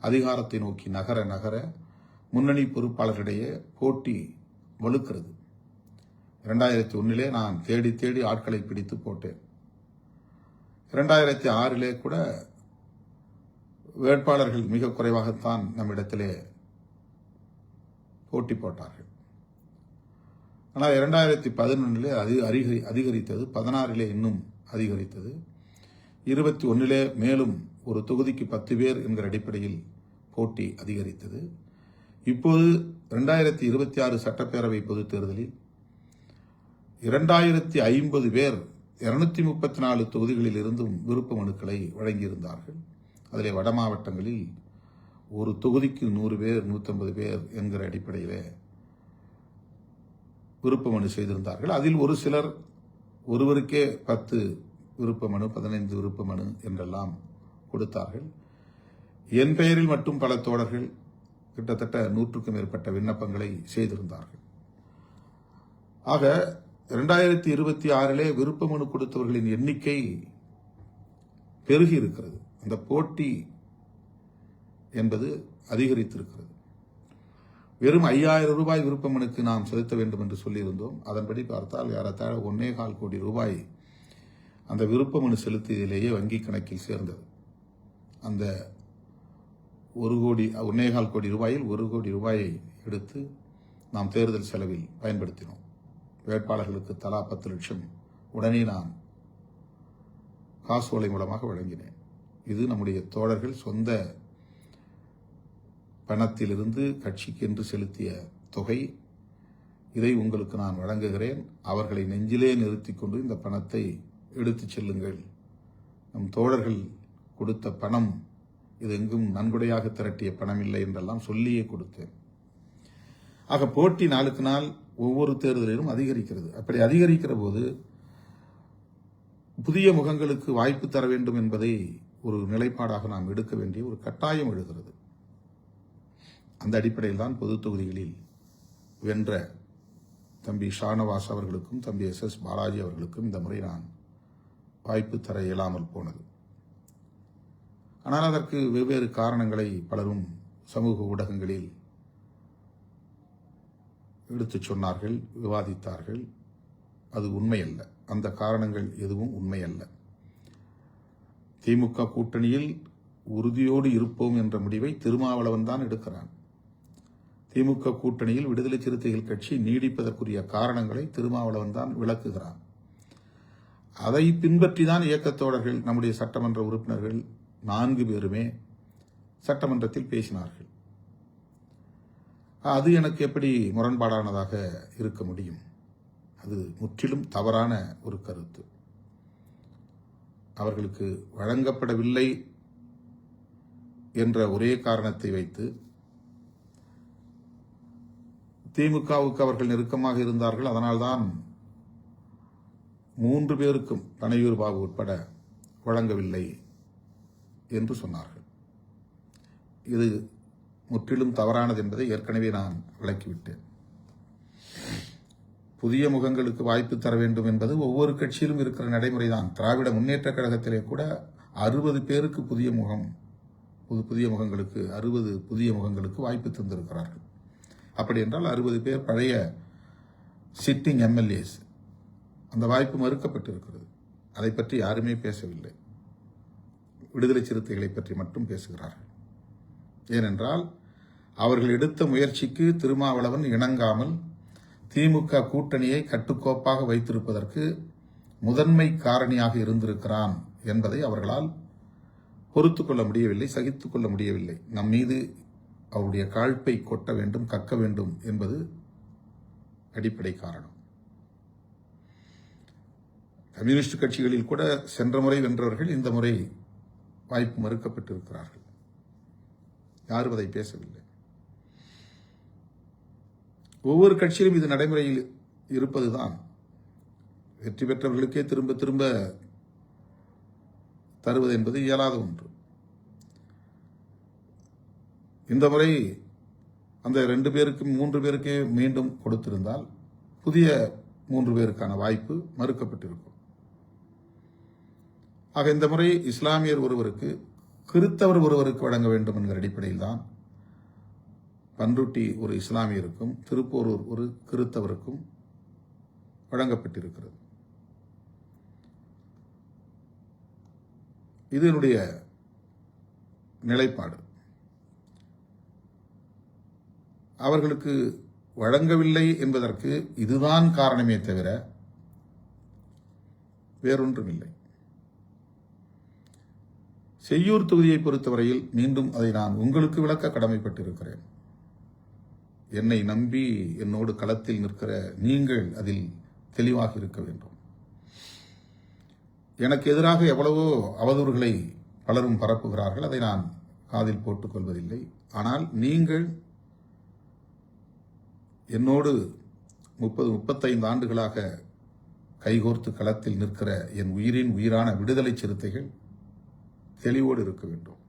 Speaker 1: அதிகாரத்தை நோக்கி நகர முன்னணி பொறுப்பாளர்களிடையே போட்டி வலுக்கிறது. 2001 நான் தேடி ஆட்களை பிடித்து போட்டேன். 2006 கூட வேட்பாளர்கள் மிக குறைவாகத்தான் நம்மிடத்திலே போட்டி போட்டார்கள். ஆனால் 2011 அது அதிகரித்தது, 16 இன்னும் அதிகரித்தது, 21 மேலும் ஒரு தொகுதிக்கு 10 பேர் என்கிற அடிப்படையில் போட்டி அதிகரித்தது. இப்போது 2026 சட்டப்பேரவை பொதுத் தேர்தலில் 2050 பேர் 234 தொகுதிகளில் இருந்தும் விருப்ப மனுக்களை வழங்கியிருந்தார்கள். அதிலே வட மாவட்டங்களில் ஒரு தொகுதிக்கு 100 பேர் 150 பேர் என்கிற அடிப்படையிலே விருப்ப மனு செய்திருந்தார்கள். அதில் ஒரு சிலர் ஒருவருக்கே 10 விருப்ப மனு, 15 விருப்ப மனு என்றெல்லாம் கொடுத்தார்கள். என் பெயரில் மட்டும் பல தோழர்கள் கிட்டத்தட்ட 100க்கும் மேற்பட்ட விண்ணப்பங்களை செய்திருந்தார்கள். ஆக 2026 விருப்ப மனு கொடுத்தவர்களின் எண்ணிக்கை பெருகி இருக்கிறது. அந்த போட்டி என்பது அதிகரித்திருக்கிறது. வெறும் 5000 ரூபாய் விருப்ப மனுக்கு நாம் செலுத்த வேண்டும் என்று சொல்லியிருந்தோம். அதன்படி பார்த்தால் ஏறத்தாழ 1.25 கோடி ரூபாய் அந்த விருப்ப மனு செலுத்தியதிலேயே வங்கி கணக்கில் சேர்ந்தது. அந்த 1.25 கோடி ரூபாயில் 1 கோடி ரூபாயை எடுத்து நாம் தேர்தல் செலவில் பயன்படுத்தினோம். வேட்பாளர்களுக்கு தலா 10 லட்சம் உடனே நான் காசோலை மூலமாக வழங்கினேன். இது நம்முடைய தோழர்கள் சொந்த பணத்திலிருந்து கட்சிக்கு என்று செலுத்திய தொகை. இதை உங்களுக்கு நான் வழங்குகிறேன். அவர்களை நெஞ்சிலே நிறுத்திக் கொண்டு இந்த பணத்தை எடுத்துச் செல்லுங்கள். நம் தோழர்கள் கொடுத்த பணம் இது எங்கும் நன்கொடையாக திரட்டிய பணம் இல்லை என்றெல்லாம் சொல்லியே கொடுத்தேன். ஆக போட்டி நாளுக்கு நாள் ஒவ்வொரு தேர்தலிலும் அதிகரிக்கிறது. அப்படி அதிகரிக்கிற போது புதிய முகங்களுக்கு வாய்ப்பு தர வேண்டும் என்பதை ஒரு நிலைப்பாடாக நாம் எடுக்க வேண்டிய ஒரு கட்டாயம் எழுகிறது. அந்த அடிப்படையில் தான் பொது தொகுதிகளில் வென்ற தம்பி ஷானவாஸ் அவர்களுக்கும் தம்பி SS பாலாஜி அவர்களுக்கும் இந்த முறை நான் வாய்ப்பு தர இயலாமல் போனது. ஆனால் அதற்கு வெவ்வேறு காரணங்களை பலரும் சமூக ஊடகங்களில் எடுத்துச் சொன்னார்கள், விவாதித்தார்கள். அது உண்மையல்ல. அந்த காரணங்கள் எதுவும் உண்மையல்ல. திமுக கூட்டணியில் உறுதியோடு இருப்போம் என்ற முடிவை திருமாவளவன் தான் எடுக்கிறான். திமுக கூட்டணியில் விடுதலை சிறுத்தைகள் கட்சி நீடிப்பதற்குரிய காரணங்களை திருமாவளவன் தான் விளக்குகிறான். அதை பின்பற்றிதான் இயக்கத்தோழர்கள், நம்முடைய சட்டமன்ற உறுப்பினர்கள் 4 பேருமே சட்டமன்றத்தில் பேசினார்கள். அது எனக்கு எப்படி முரண்பாடானதாக இருக்க முடியும்? அது முற்றிலும் தவறான ஒரு கருத்து. அவர்களுக்கு வழங்கப்படவில்லை என்ற ஒரே காரணத்தை வைத்து திமுகவுக்கு அவர்கள் நெருக்கமாக இருந்தார்கள். அதனால்தான் 3 பேருக்கும் பனையூர் பாபு உட்பட வழங்கவில்லை என்று சொன்னார்கள். இது முற்றிலும் தவறானது என்பதை ஏற்கனவே நான் விளக்கிவிட்டேன். புதிய முகங்களுக்கு வாய்ப்பு தர வேண்டும் என்பது ஒவ்வொரு கட்சியிலும் இருக்கிற நடைமுறைதான். திராவிட முன்னேற்ற கழகத்திலே கூட 60 பேருக்கு புதிய முகங்களுக்கு 60 புதிய முகங்களுக்கு வாய்ப்பு தந்திருக்கிறார்கள். அப்படி என்றால் 60 பேர் பழைய சிட்டிங் MLAs. அந்த வாய்ப்பு மறுக்கப்பட்டிருக்கிறது. அதை பற்றி யாருமே பேசவில்லை. விடுதலை சிறுத்தைகளை பற்றி மட்டும் பேசுகிறார்கள். ஏனென்றால் அவர்கள் எடுத்த முயற்சிக்கு திருமாவளவன் இணங்காமல் திமுக கூட்டணியை கட்டுக்கோப்பாக வைத்திருப்பதற்கு முதன்மை காரணியாக இருந்திருக்கிறான் என்பதை அவர்களால் பொறுத்து கொள்ள முடியவில்லை, சகித்துக் கொள்ள முடியவில்லை. நம் மீது அவருடைய காழ்ப்பை கொட்ட வேண்டும், கக்க வேண்டும் என்பது அடிப்படை காரணம். கம்யூனிஸ்ட் கட்சிகளில் கூட சென்ற முறை வென்றவர்கள் இந்த முறை வாய்ப்பு மறுக்கப்பட்டிருக்கிறார்கள். யாரும் அதை பேசவில்லை. ஒவ்வொரு கட்சியிலும் இது நடைமுறையில் இருப்பதுதான். வெற்றி பெற்றவர்களுக்கே திரும்ப திரும்ப தருவது என்பது இயலாத ஒன்று. இந்த முறை அந்த 2 பேருக்கும் 3 பேருக்கே மீண்டும் கொடுத்திருந்தால் புதிய 3 பேருக்கான வாய்ப்பு மறுக்கப்பட்டிருக்கும். ஆக இந்த முறை இஸ்லாமியர் ஒருவருக்கு, கிறித்தவர் ஒருவருக்கு வழங்க வேண்டும் என்கிற அடிப்படையில் தான் பன்ருட்டி ஒரு இஸ்லாமியருக்கும் திருப்போரூர் ஒரு கிறித்தவருக்கும் வழங்கப்பட்டிருக்கிறது. இது என்னுடைய நிலைப்பாடு. அவர்களுக்கு வழங்கவில்லை என்பதற்கு இதுதான் காரணமே தவிர வேறொன்றுமில்லை. செய்யூர் தொகுதியை பொறுத்தவரையில் மீண்டும் அதை நான் உங்களுக்கு விளக்க கடமைப்பட்டிருக்கிறேன். என்னை நம்பி என்னோடு களத்தில் நிற்கிற நீங்கள் அதில் தெளிவாக இருக்க வேண்டும். எனக்கு எதிராக எவ்வளவோ அவதூறுகளை பலரும் பரப்புகிறார்கள், அதை நான் காதில் போட்டுக் கொள்வதில்லை. ஆனால் நீங்கள் என்னோடு 30-35 ஆண்டுகளாக கைகோர்த்து களத்தில் நிற்கிற என் உயிரின் உயிரான விடுதலை சிறுத்தைகள் தெளிவோடு இருக்க வேண்டும்.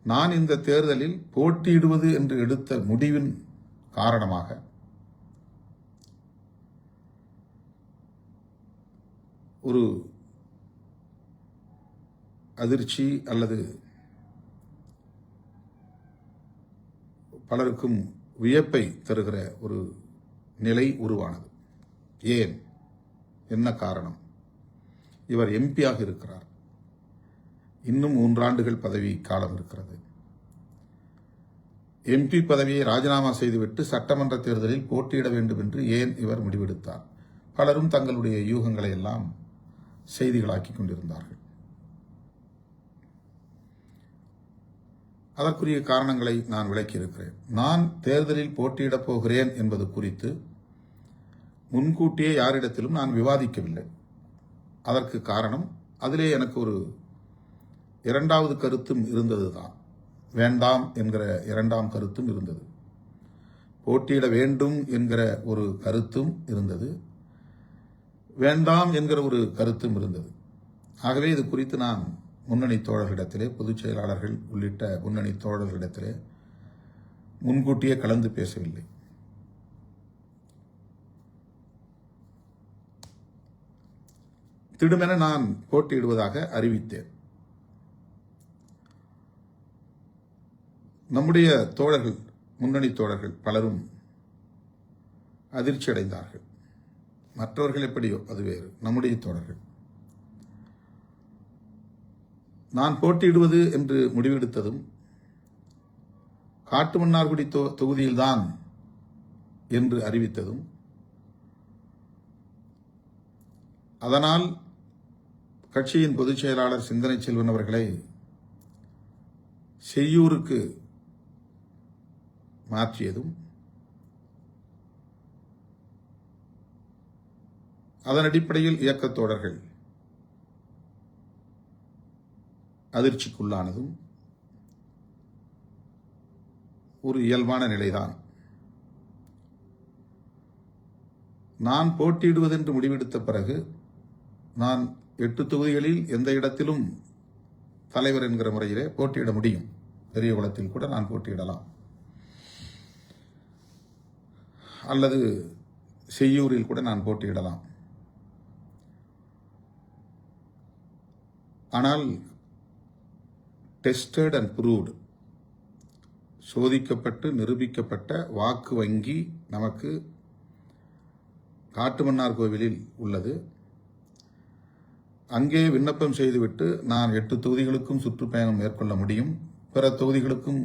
Speaker 1: நான் இந்த தேர்தலில் போட்டியிடுவது என்று எடுத்த முடிவின் காரணமாக ஒரு அதிர்ச்சி அல்லது பலருக்கும் வியப்பை தருகிற ஒரு நிலை உருவானது. ஏன், என்ன காரணம்? இவர் எம்பியாக இருக்கிறார். இன்னும் 3 ஆண்டுகள் பதவி காலம் இருக்கிறது. எம்பி பதவியை ராஜினாமா செய்துவிட்டு சட்டமன்ற தேர்தலில் போட்டியிட வேண்டும் என்று ஏன் இவர் முடிவெடுத்தார்? பலரும் தங்களுடைய யூகங்களை எல்லாம் செய்திகளாக்கிக் கொண்டிருந்தார்கள். அதற்குரிய காரணங்களை நான் விளக்கியிருக்கிறேன். நான் தேர்தலில் போட்டியிடப் போகிறேன் என்பது குறித்து முன்கூட்டியே யாரிடத்திலும் நான் விவாதிக்கவில்லை. அதற்கு காரணம், அதிலே எனக்கு ஒரு 2வது கருத்தும் இருந்ததுதான். வேண்டாம் என்கிற 2ஆம் கருத்தும் இருந்தது. போட்டியிட வேண்டும் என்கிற ஒரு கருத்தும் இருந்தது. வேண்டாம் என்கிற ஒரு கருத்தும் இருந்தது. ஆகவே இது குறித்து நான் முன்னணி தோழர்களிடத்திலே, பொதுச் செயலாளர்கள் உள்ளிட்ட முன்னணி தோழர்களிடத்திலே முன்கூட்டியே கலந்து பேசவில்லை. திடுமென நான் போட்டியிடுவதாக அறிவித்தேன். நம்முடைய தோழர்கள், முன்னணி தோழர்கள் பலரும் அதிர்ச்சி அடைந்தார்கள். மற்றவர்கள் எப்படியோ அது வேறு. நம்முடைய தோழர்கள், நான் போட்டியிடுவது என்று முடிவெடுத்ததும் காட்டுமன்னார்குடி தொகுதியில்தான் என்று அறிவித்ததும், அதனால் கட்சியின் பொதுச் செயலாளர் சிந்தனை செல்வன் அவர்களை செய்யூருக்கு மாற்றியதும், அதன் அடிப்படையில் இயக்கத் தோழர்கள் அதிர்ச்சிக்குள்ளானதும் ஒரு இயல்பான நிலைதான். நான் போட்டியிடுவதென்று முடிவெடுத்த பிறகு நான் 8 தொகுதிகளில் எந்த இடத்திலும் தலைவர் என்கிற முறையிலே போட்டியிட முடியும். பெரியகுளத்தில் கூட நான் போட்டியிடலாம், அல்லது செய்யூரில் கூட நான் போட்டியிடலாம். ஆனால் டெஸ்டட் அண்ட் ப்ரூவ்டு, சோதிக்கப்பட்டு நிரூபிக்கப்பட்ட வாக்கு வங்கி நமக்கு காட்டுமன்னார் கோவிலில் உள்ளது. அங்கே விண்ணப்பம் செய்துவிட்டு நான் 8 தொகுதிகளுக்கும் சுற்றுப்பயணம் மேற்கொள்ள முடியும், பிற தொகுதிகளுக்கும்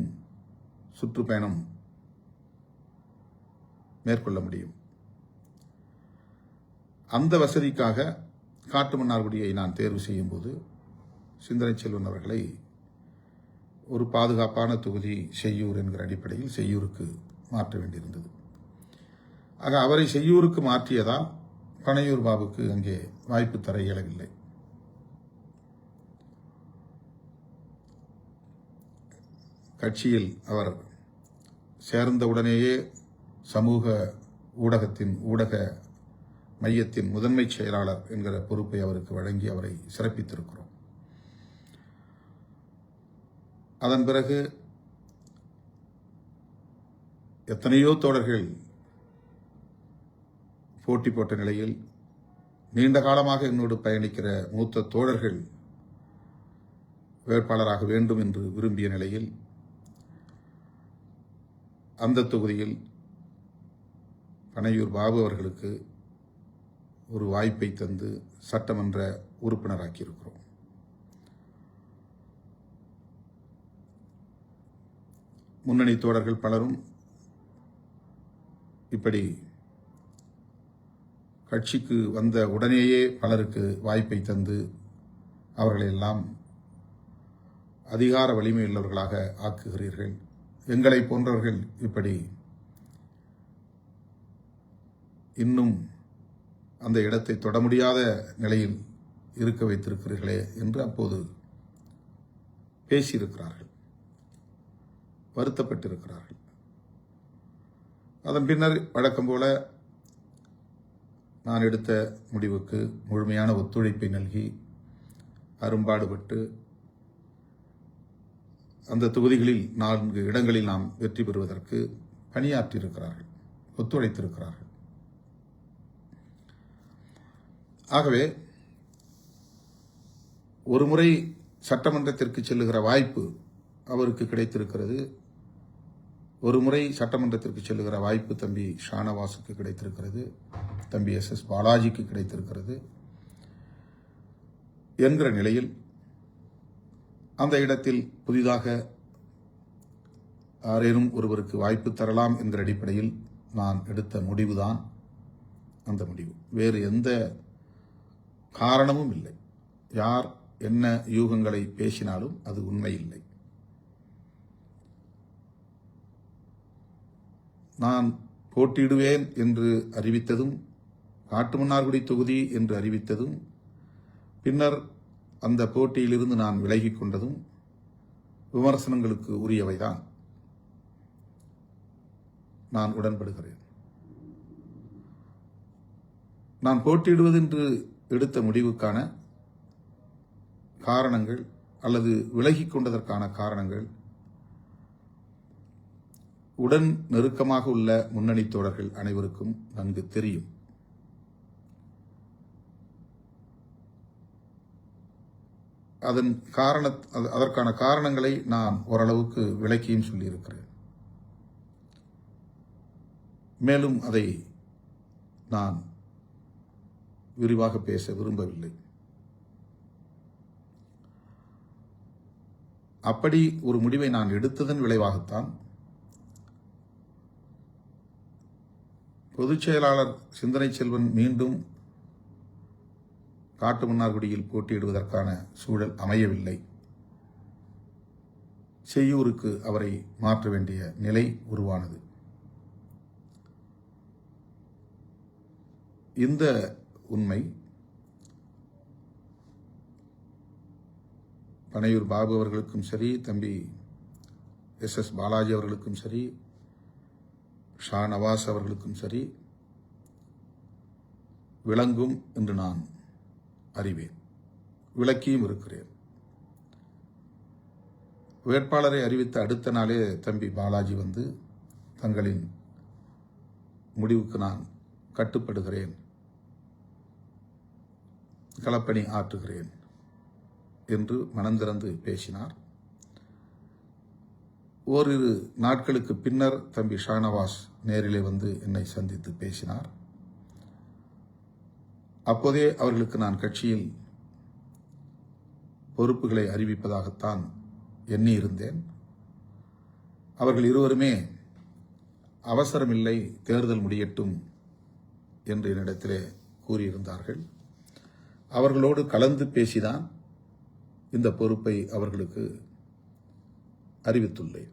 Speaker 1: சுற்றுப்பயணம் மேற்கொள்ள முடியும். அந்த வசதிக்காக காட்டுமன்னார்குடியை நான் தேர்வு செய்யும் போது சிந்தனை செல்வன் அவர்களை ஒரு பாதுகாப்பான தொகுதி செய்யூர் என்கிற அடிப்படையில் செய்யூருக்கு மாற்ற வேண்டியிருந்தது. ஆக அவரை செய்யூருக்கு மாற்றியதால் பனையூர் பாபுக்கு அங்கே வாய்ப்பு தர இயலவில்லை. கட்சியில் அவர் சேர்ந்தவுடனேயே சமூக ஊடகத்தின் ஊடக மையத்தின் முதன்மை செயலாளர் என்கிற பொறுப்பை அவருக்கு வழங்கி அவரை சிறப்பித்திருக்கிறோம். அதன் பிறகு எத்தனையோ தோழர்கள் போட்டி போட்ட நிலையில் நீண்ட காலமாக என்னோடு பயணிக்கிற மூத்த தோழர்கள் வேட்பாளராக வேண்டும் என்று விரும்பிய நிலையில் அந்த தொகுதியில் பனையூர் பாபு அவர்களுக்கு ஒரு வாய்ப்பை தந்து சட்டமன்ற உறுப்பினராக்கியிருக்கிறோம். முன்னணி தோழர்கள் பலரும் இப்படி கட்சிக்கு வந்த உடனேயே பலருக்கு வாய்ப்பை தந்து அவர்களெல்லாம் அதிகார வலிமை உள்ளவர்களாக ஆக்குகிறீர்கள். எங்களை போன்றவர்கள் இப்படி இன்னும் அந்த இடத்தை தொட முடியாத நிலையில் இருக்க வைத்திருக்கிறீர்களே என்று அப்போது பேசியிருக்கிறார்கள், வருத்தப்பட்டிருக்கிறார்கள். அதன் பின்னர் வழக்கம் போல நான் எடுத்த முடிவுக்கு முழுமையான ஒத்துழைப்பை நல்கி அரும்பாடுபட்டு அந்த தொகுதிகளில் 4 இடங்களில் நாம் வெற்றி பெறுவதற்கு பணியாற்றியிருக்கிறார்கள், ஒத்துழைத்திருக்கிறார்கள். ஆகவே ஒருமுறை சட்டமன்றத்திற்கு செல்லுகிற வாய்ப்பு அவருக்கு கிடைத்திருக்கிறது. ஒரு முறை சட்டமன்றத்திற்கு செல்லுகிற வாய்ப்பு தம்பி ஷானவாஸுக்கு கிடைத்திருக்கிறது, தம்பி SS பாலாஜிக்கு கிடைத்திருக்கிறது என்கிற நிலையில் அந்த இடத்தில் புதிதாக யாரேனும் ஒருவருக்கு வாய்ப்பு தரலாம் என்கிற அடிப்படையில் நான் எடுத்த முடிவுதான் அந்த முடிவு. வேறு எந்த காரணமும் இல்லை. யார் என்ன யூகங்களை பேசினாலும் அது உண்மை இல்லை. நான் போட்டியிடுவேன் என்று அறிவித்ததும், காட்டுமன்னார்குடி தொகுதி என்று அறிவித்ததும், பின்னர் அந்த போட்டியிலிருந்து நான் விலகிக் கொண்டதும் விமர்சனங்களுக்கு உரியவைதான். நான் உடன்படுகிறேன். நான் போட்டியிடுவது என்று எடுத்த முடிவுக்கான காரணங்கள் அல்லது விலகிக் கொண்டதற்கான காரணங்கள் உடன் நெருக்கமாக உள்ள முன்னணி தோழர்கள் அனைவருக்கும் நன்கு தெரியும். அதற்கான காரணங்களை நான் ஓரளவுக்கு விளக்கியும் சொல்லியிருக்கிறேன். மேலும் அதை நான் விரிவாக பேச விரும்பவில்லை. அப்படி ஒரு முடிவை நான் எடுத்ததன் விளைவாகத்தான் பொதுச் செயலாளர் சிந்தனை செல்வன் மீண்டும் காட்டுமன்னார்குடியில் போட்டியிடுவதற்கான சூழல் அமையவில்லை. செய்யூருக்கு அவரை மாற்ற வேண்டிய நிலை உருவானது. இந்த உண்மை பனையூர் பாபு அவர்களுக்கும் சரி, தம்பி SS பாலாஜி அவர்களுக்கும் சரி, ஷா நவாஸ் அவர்களுக்கும் சரி விளங்கும் என்று நான் அறிவேன், விளக்கியும் இருக்கிறேன். வேட்பாளரை அறிவித்த அடுத்த நாளே தம்பி பாலாஜி வந்து தங்களின் முடிவுக்கு நான் கட்டுப்படுகிறேன், களப்பணி ஆற்றுகிறேன் என்று மனந்திறந்து பேசினார். ஓரிரு நாட்களுக்கு பின்னர் தம்பி ஷானவாஸ் நேரிலே வந்து என்னை சந்தித்து பேசினார். அப்போதே அவர்களுக்கு நான் கட்சியில் பொறுப்புகளை அறிவிப்பதாகத்தான் எண்ணியிருந்தேன். அவர்கள் இருவருமே அவசரமில்லை, தேர்தல் முடியட்டும் என்று என்னிடத்திலே கூறியிருந்தார்கள். அவர்களோடு கலந்து பேசிதான் இந்த பொறுப்பை அவர்களுக்கு அறிவித்துள்ளேன்.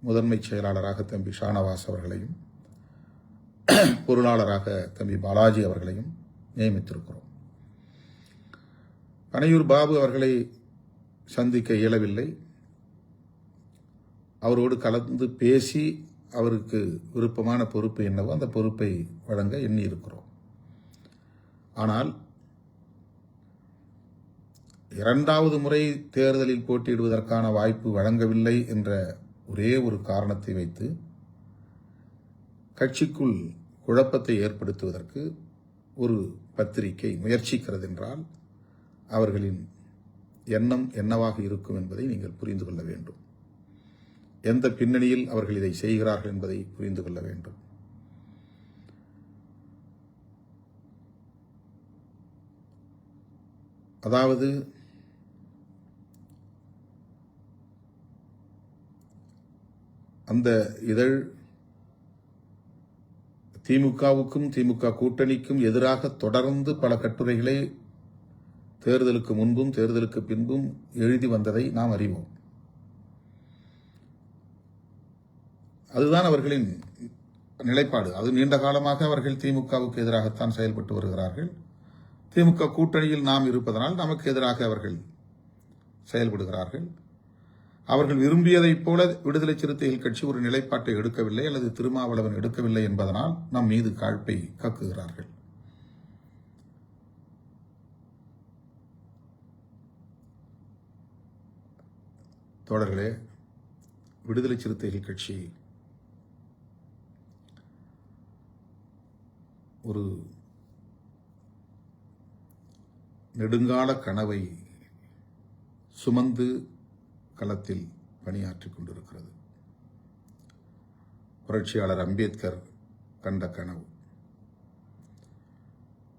Speaker 1: முதன்மை செயலாளராக தம்பி ஷானவாஸ் அவர்களையும் பொருளாளராக தம்பி பாலாஜி அவர்களையும் நியமித்திருக்கிறோம். பனையூர் பாபு அவர்களை சந்திக்க இயலவில்லை. அவரோடு கலந்து பேசி அவருக்கு விருப்பமான பொறுப்பு என்னவோ அந்த பொறுப்பை வழங்க எண்ணி இருக்கிறோம். ஆனால் இரண்டாவது முறை தேர்தலில் போட்டியிடுவதற்கான வாய்ப்பு வழங்கவில்லை என்ற ஒரே ஒரு காரணத்தை வைத்து கட்சிக்குள் குழப்பத்தை ஏற்படுத்துவதற்கு ஒரு பத்திரிகை முயற்சிக்கிறது என்றால் அவர்களின் எண்ணம் என்னவாக இருக்கும் என்பதை நீங்கள் புரிந்து கொள்ள வேண்டும். எந்த பின்னணியில் அவர்கள் இதை செய்கிறார்கள் என்பதை புரிந்து கொள்ள வேண்டும். அதாவது அந்த இதழ் திமுகவுக்கும் திமுக கூட்டணிக்கும் எதிராக தொடர்ந்து பல கட்டுரைகளை தேர்தலுக்கு முன்பும் தேர்தலுக்கு பின்பும் எழுதி வந்ததை நாம் அறிவோம். அதுதான் அவர்களின் நிலைப்பாடு. அது நீண்ட காலமாக அவர்கள் திமுகவுக்கு எதிராகத்தான் செயல்பட்டு வருகிறார்கள். திமுக கூட்டணியில் நாம் இருப்பதனால் நமக்கு எதிராக அவர்கள் செயல்படுகிறார்கள். அவர்கள் விரும்பியதைப் போல விடுதலை சிறுத்தைகள் கட்சி ஒரு நிலைப்பாட்டை எடுக்கவில்லை அல்லது திருமாவளவன் எடுக்கவில்லை என்பதனால் நம் மீது காழ்ப்பை கக்குகிறார்கள். தோழர்களே, விடுதலை சிறுத்தைகள் கட்சி ஒரு நெடுங்கால கனவை சுமந்து களத்தில் பணியாற்றிக் கொண்டிருக்கிறது. புரட்சியாளர் அம்பேத்கர் கண்ட கனவு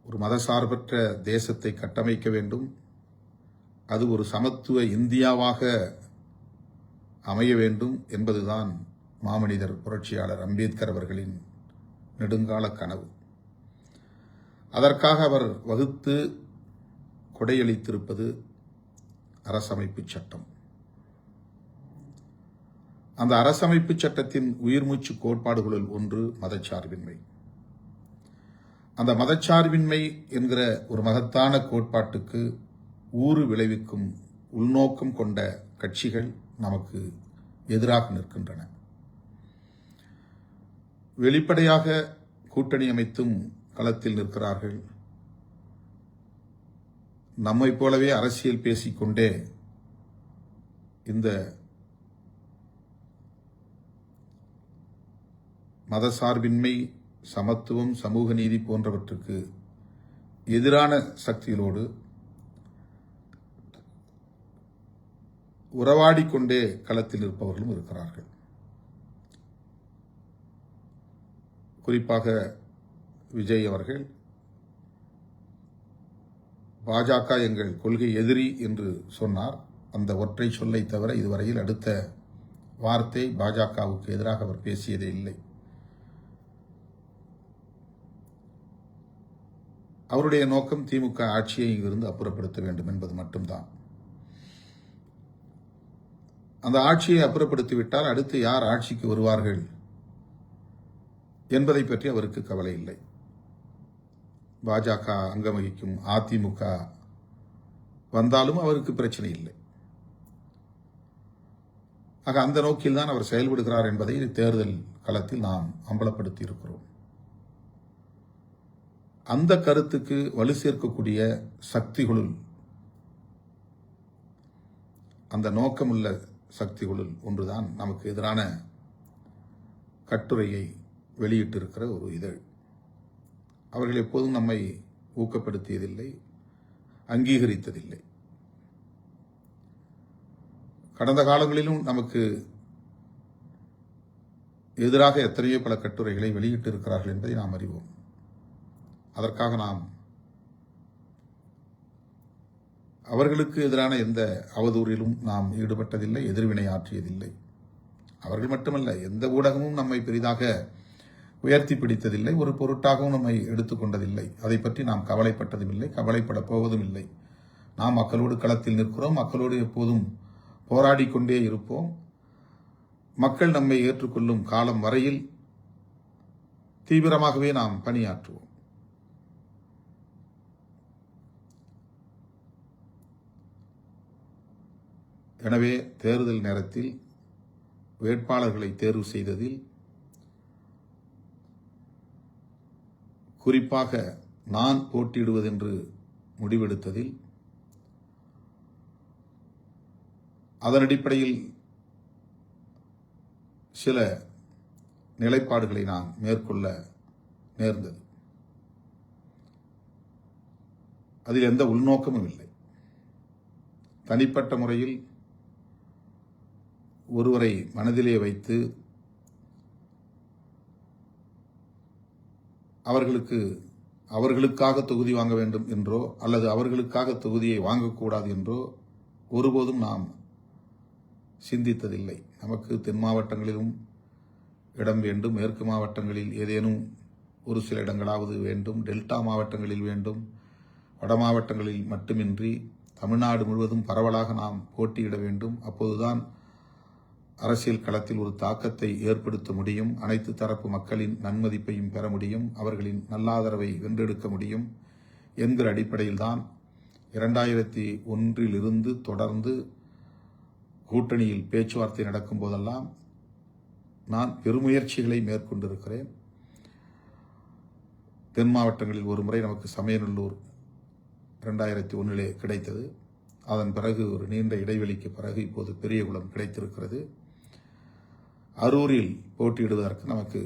Speaker 1: ஒரு மதசார்பற்ற தேசத்தை கட்டமைக்க வேண்டும், அது ஒரு சமத்துவ இந்தியாவாக அமைய வேண்டும் என்பதுதான் மாமனிதர் புரட்சியாளர் அம்பேத்கர் அவர்களின் நெடுங்கால கனவு. அதற்காக அவர் வகுத்து கொடையளித்திருப்பது அரசமைப்பு சட்டம். அந்த அரசமைப்பு சட்டத்தின் உயிர்மூச்சு கோட்பாடுகளுள் ஒன்று மதச்சார்பின்மை. அந்த மதச்சார்பின்மை என்கிற ஒரு மகத்தான கோட்பாட்டுக்கு ஊறு விளைவிக்கும் உள்நோக்கம் கொண்ட கட்சிகள் நமக்கு எதிராக நிற்கின்றன. வெளிப்படையாக கூட்டணி அமைத்தும் களத்தில் நிற்கிறார்கள். நம்மை போலவே அரசியல் பேசிக்கொண்டே இந்த மதசார்பின்மை, சமத்துவம், சமூக நீதி போன்றவற்றுக்கு எதிரான சக்திகளோடு உறவாடிக்கொண்டே களத்தில் இருப்பவர்களும் இருக்கிறார்கள். குறிப்பாக விஜய் அவர்கள் பாஜக எங்கள் கொள்கை எதிரி என்று சொன்னார். அந்த ஒற்றை சொல்லை தவிர இதுவரையில் அடுத்த வார்த்தை பாஜகவுக்கு எதிராக அவர் பேசியதே இல்லை. அவருடைய நோக்கம் திமுக ஆட்சியை இங்கிருந்து அப்புறப்படுத்த வேண்டும் என்பது மட்டும்தான். அந்த ஆட்சியை அப்புறப்படுத்திவிட்டால் அடுத்து யார் ஆட்சிக்கு வருவார்கள் என்பதை பற்றி அவருக்கு கவலை இல்லை. பாஜக அங்கம் வகிக்கும் அதிமுக வந்தாலும் அவருக்கு பிரச்சனை இல்லை. ஆக அந்த நோக்கில் தான் அவர் செயல்படுகிறார் என்பதை தேர்தல் களத்தில் நாம் அம்பலப்படுத்தி இருக்கிறோம். அந்த கருத்துக்கு வலு சேர்க்கக்கூடிய சக்திகளுள், அந்த நோக்கமுள்ள சக்திகளுள் ஒன்றுதான் நமக்கு எதிரான கட்டுரையை வெளியிட்டிருக்கிற ஒரு இதழ். அவர்கள் எப்போதும் நம்மை ஊக்கப்படுத்தியதில்லை, அங்கீகரித்ததில்லை. கடந்த காலங்களிலும் நமக்கு எதிராக எத்தனையோ பல கட்டுரைகளை வெளியிட்டிருக்கிறார்கள் என்பதை நாம் அறிவோம். அதற்காக நாம் அவர்களுக்கு எதிரான எந்த அவதூறிலும் நாம் ஈடுபட்டதில்லை, எதிர்வினை ஆற்றியதில்லை. அவர்கள் மட்டுமல்ல, எந்த ஊடகமும் நம்மை பெரிதாக உயர்த்தி பிடித்ததில்லை, ஒரு பொருட்டாகவும் நம்மை எடுத்துக்கொண்டதில்லை. அதை பற்றி நாம் கவலைப்பட்டதும் இல்லை, கவலைப்பட போவதும் இல்லை. நாம் மக்களோடு களத்தில் நிற்கிறோம், மக்களோடு எப்போதும் போராடி கொண்டே இருப்போம். மக்கள் நம்மை ஏற்றுக்கொள்ளும் காலம் வரையில் தீவிரமாகவே நாம் பணியாற்றுவோம். எனவே தேர்தல் நேரத்தில் வேட்பாளர்களை தேர்வு செய்ததில் குறிப்பாக நான் போட்டியிடுவதென்று முடிவெடுத்ததில் அதன் அடிப்படையில் சில நிலைப்பாடுகளை நான் மேற்கொள்ள நேர்ந்தது. அதில் எந்த உள்நோக்கமும் இல்லை. தனிப்பட்ட முறையில் ஒருவரை மனதிலே வைத்து அவர்களுக்காக தொகுதி வாங்க வேண்டும் என்றோ அல்லது அவர்களுக்காக தொகுதியை வாங்கக்கூடாது என்றோ ஒருபோதும் நாம் சிந்தித்ததில்லை. நமக்கு தென் மாவட்டங்களிலும் இடம் வேண்டும், மேற்கு மாவட்டங்களில் ஏதேனும் ஒரு சில இடங்களாவது வேண்டும், டெல்டா மாவட்டங்களில் வேண்டும், வட மாவட்டங்களில் மட்டுமின்றி தமிழ்நாடு முழுவதும் பரவலாக நாம் போட்டியிட வேண்டும். அப்போதுதான் அரசியல் களத்தில் ஒரு தாக்கத்தை ஏற்படுத்த முடியும், அனைத்து தரப்பு மக்களின் நன்மதிப்பையும் பெற முடியும், அவர்களின் நல்லாதரவை வென்றெடுக்க முடியும் என்கிற அடிப்படையில்தான் 2001 தொடர்ந்து கூட்டணியில் பேச்சுவார்த்தை நடக்கும் போதெல்லாம் நான் பெருமுயற்சிகளை மேற்கொண்டிருக்கிறேன். தென் மாவட்டங்களில் ஒரு முறை நமக்கு சமயநல்லூர் 2001 கிடைத்தது. அதன் பிறகு ஒரு நீண்ட இடைவெளிக்கு பிறகு இப்போது பெரியகுளம் கிடைத்திருக்கிறது. அரூரில் போட்டியிடுவதற்கு நமக்கு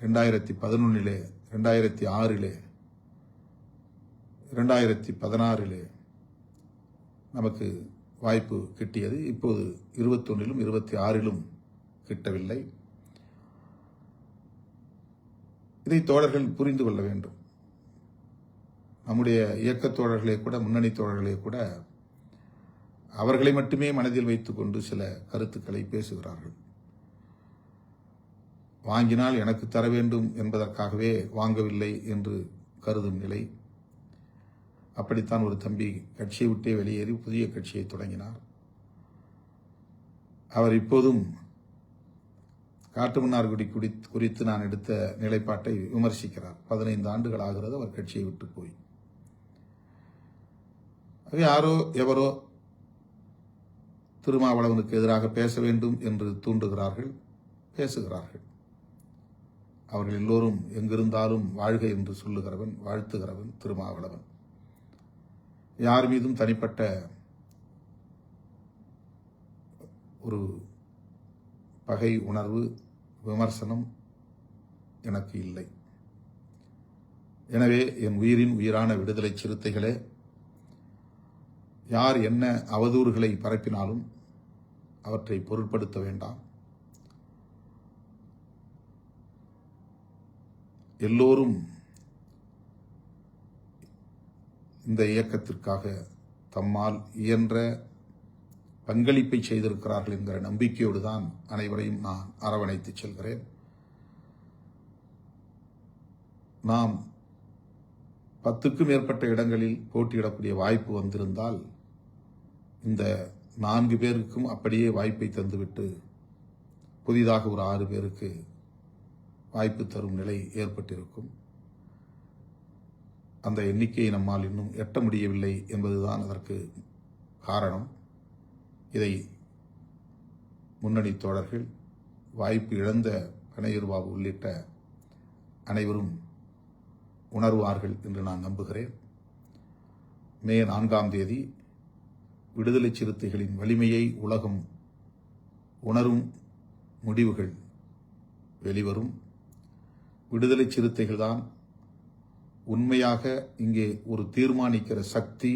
Speaker 1: 2011, 2006, 2016 நமக்கு வாய்ப்பு கிட்டியது. இப்போது 21, 26 கிட்டவில்லை. இதை தோழர்கள் புரிந்து கொள்ள வேண்டும். நம்முடைய இயக்க தோழர்களே கூட, முன்னணி தோழர்களே கூட அவர்களை மட்டுமே மனதில் வைத்துக் கொண்டு சில கருத்துக்களை பேசுகிறார்கள். வாங்கினால் எனக்கு தர வேண்டும் என்பதற்காகவே வாங்கவில்லை என்று கருதும் நிலை. அப்படித்தான் ஒரு தம்பி கட்சியை விட்டே வெளியேறி புதிய கட்சியை தொடங்கினார். அவர் இப்போதும் காட்டுமன்னார்குடி குறித்து நான் எடுத்த நிலைப்பாட்டை விமர்சிக்கிறார். 15 ஆண்டுகள் ஆகிறது அவர் கட்சியை விட்டு போய். யாரோ எவரோ திருமாவளவனுக்கு எதிராக பேச வேண்டும் என்று தூண்டுகிறார்கள், பேசுகிறார்கள். அவர்கள் எல்லோரும் எங்கிருந்தாலும் வாழ்க என்று சொல்லுகிறவன், வாழ்த்துகிறவன் திருமாவளவன். யார் மீதும் தனிப்பட்ட ஒரு பகை உணர்வு, விமர்சனம் எனக்கு இல்லை. எனவே என் உயிரின் உயிரான விடுதலை சிறுத்தைகளே, யார் என்ன அவதூறுகளை பரப்பினாலும் அவற்றை பொருட்படுத்த வேண்டாம். எல்லோரும் இந்த இயக்கத்திற்காக தம்மால் இயன்ற பங்களிப்பை செய்திருக்கிறார்கள் என்கிற நம்பிக்கையோடு தான் அனைவரையும் நான் அரவணைத்து செல்கிறேன். நாம் 10க்கும் மேற்பட்ட இடங்களில் போட்டியிடக்கூடிய வாய்ப்பு வந்திருந்தால் இந்த 4 பேருக்கும் அப்படியே வாய்ப்பை தந்துவிட்டு புதிதாக ஒரு 6 பேருக்கு வாய்ப்பு தரும் நிலை ஏற்பட்டிருக்கும். அந்த எண்ணிக்கையை நம்மால் இன்னும் எட்ட முடியவில்லை என்பதுதான் அதற்கு காரணம். இதை முன்னணி தோழர்கள், வாய்ப்பு இழந்த கணையர்பாபு உள்ளிட்ட அனைவரும் உணர்வார்கள் என்று நான் நம்புகிறேன். மே 4 விடுதலை சிறுத்தைகளின் வலிமையை உலகம் உணரும் முடிவுகள் வெளிவரும். விடுதலை சிறுத்தைகள் தான் உண்மையாக இங்கே ஒரு தீர்மானிக்கிற சக்தி,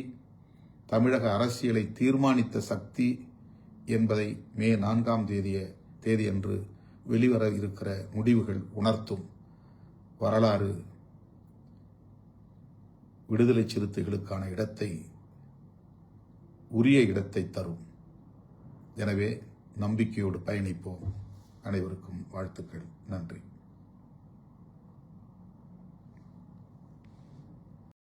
Speaker 1: தமிழக அரசியலை தீர்மானித்த சக்தி என்பதை மே 4 தேதியன்று வெளிவர இருக்கிற முடிவுகள் உணர்த்தும். வரலாறு விடுதலை சிறுத்தைகளுக்கான இடத்தை, உரிய இடத்தை தரும். எனவே நம்பிக்கையோடு பயணிப்போம். அனைவருக்கும் வாழ்த்துக்கள். நன்றி.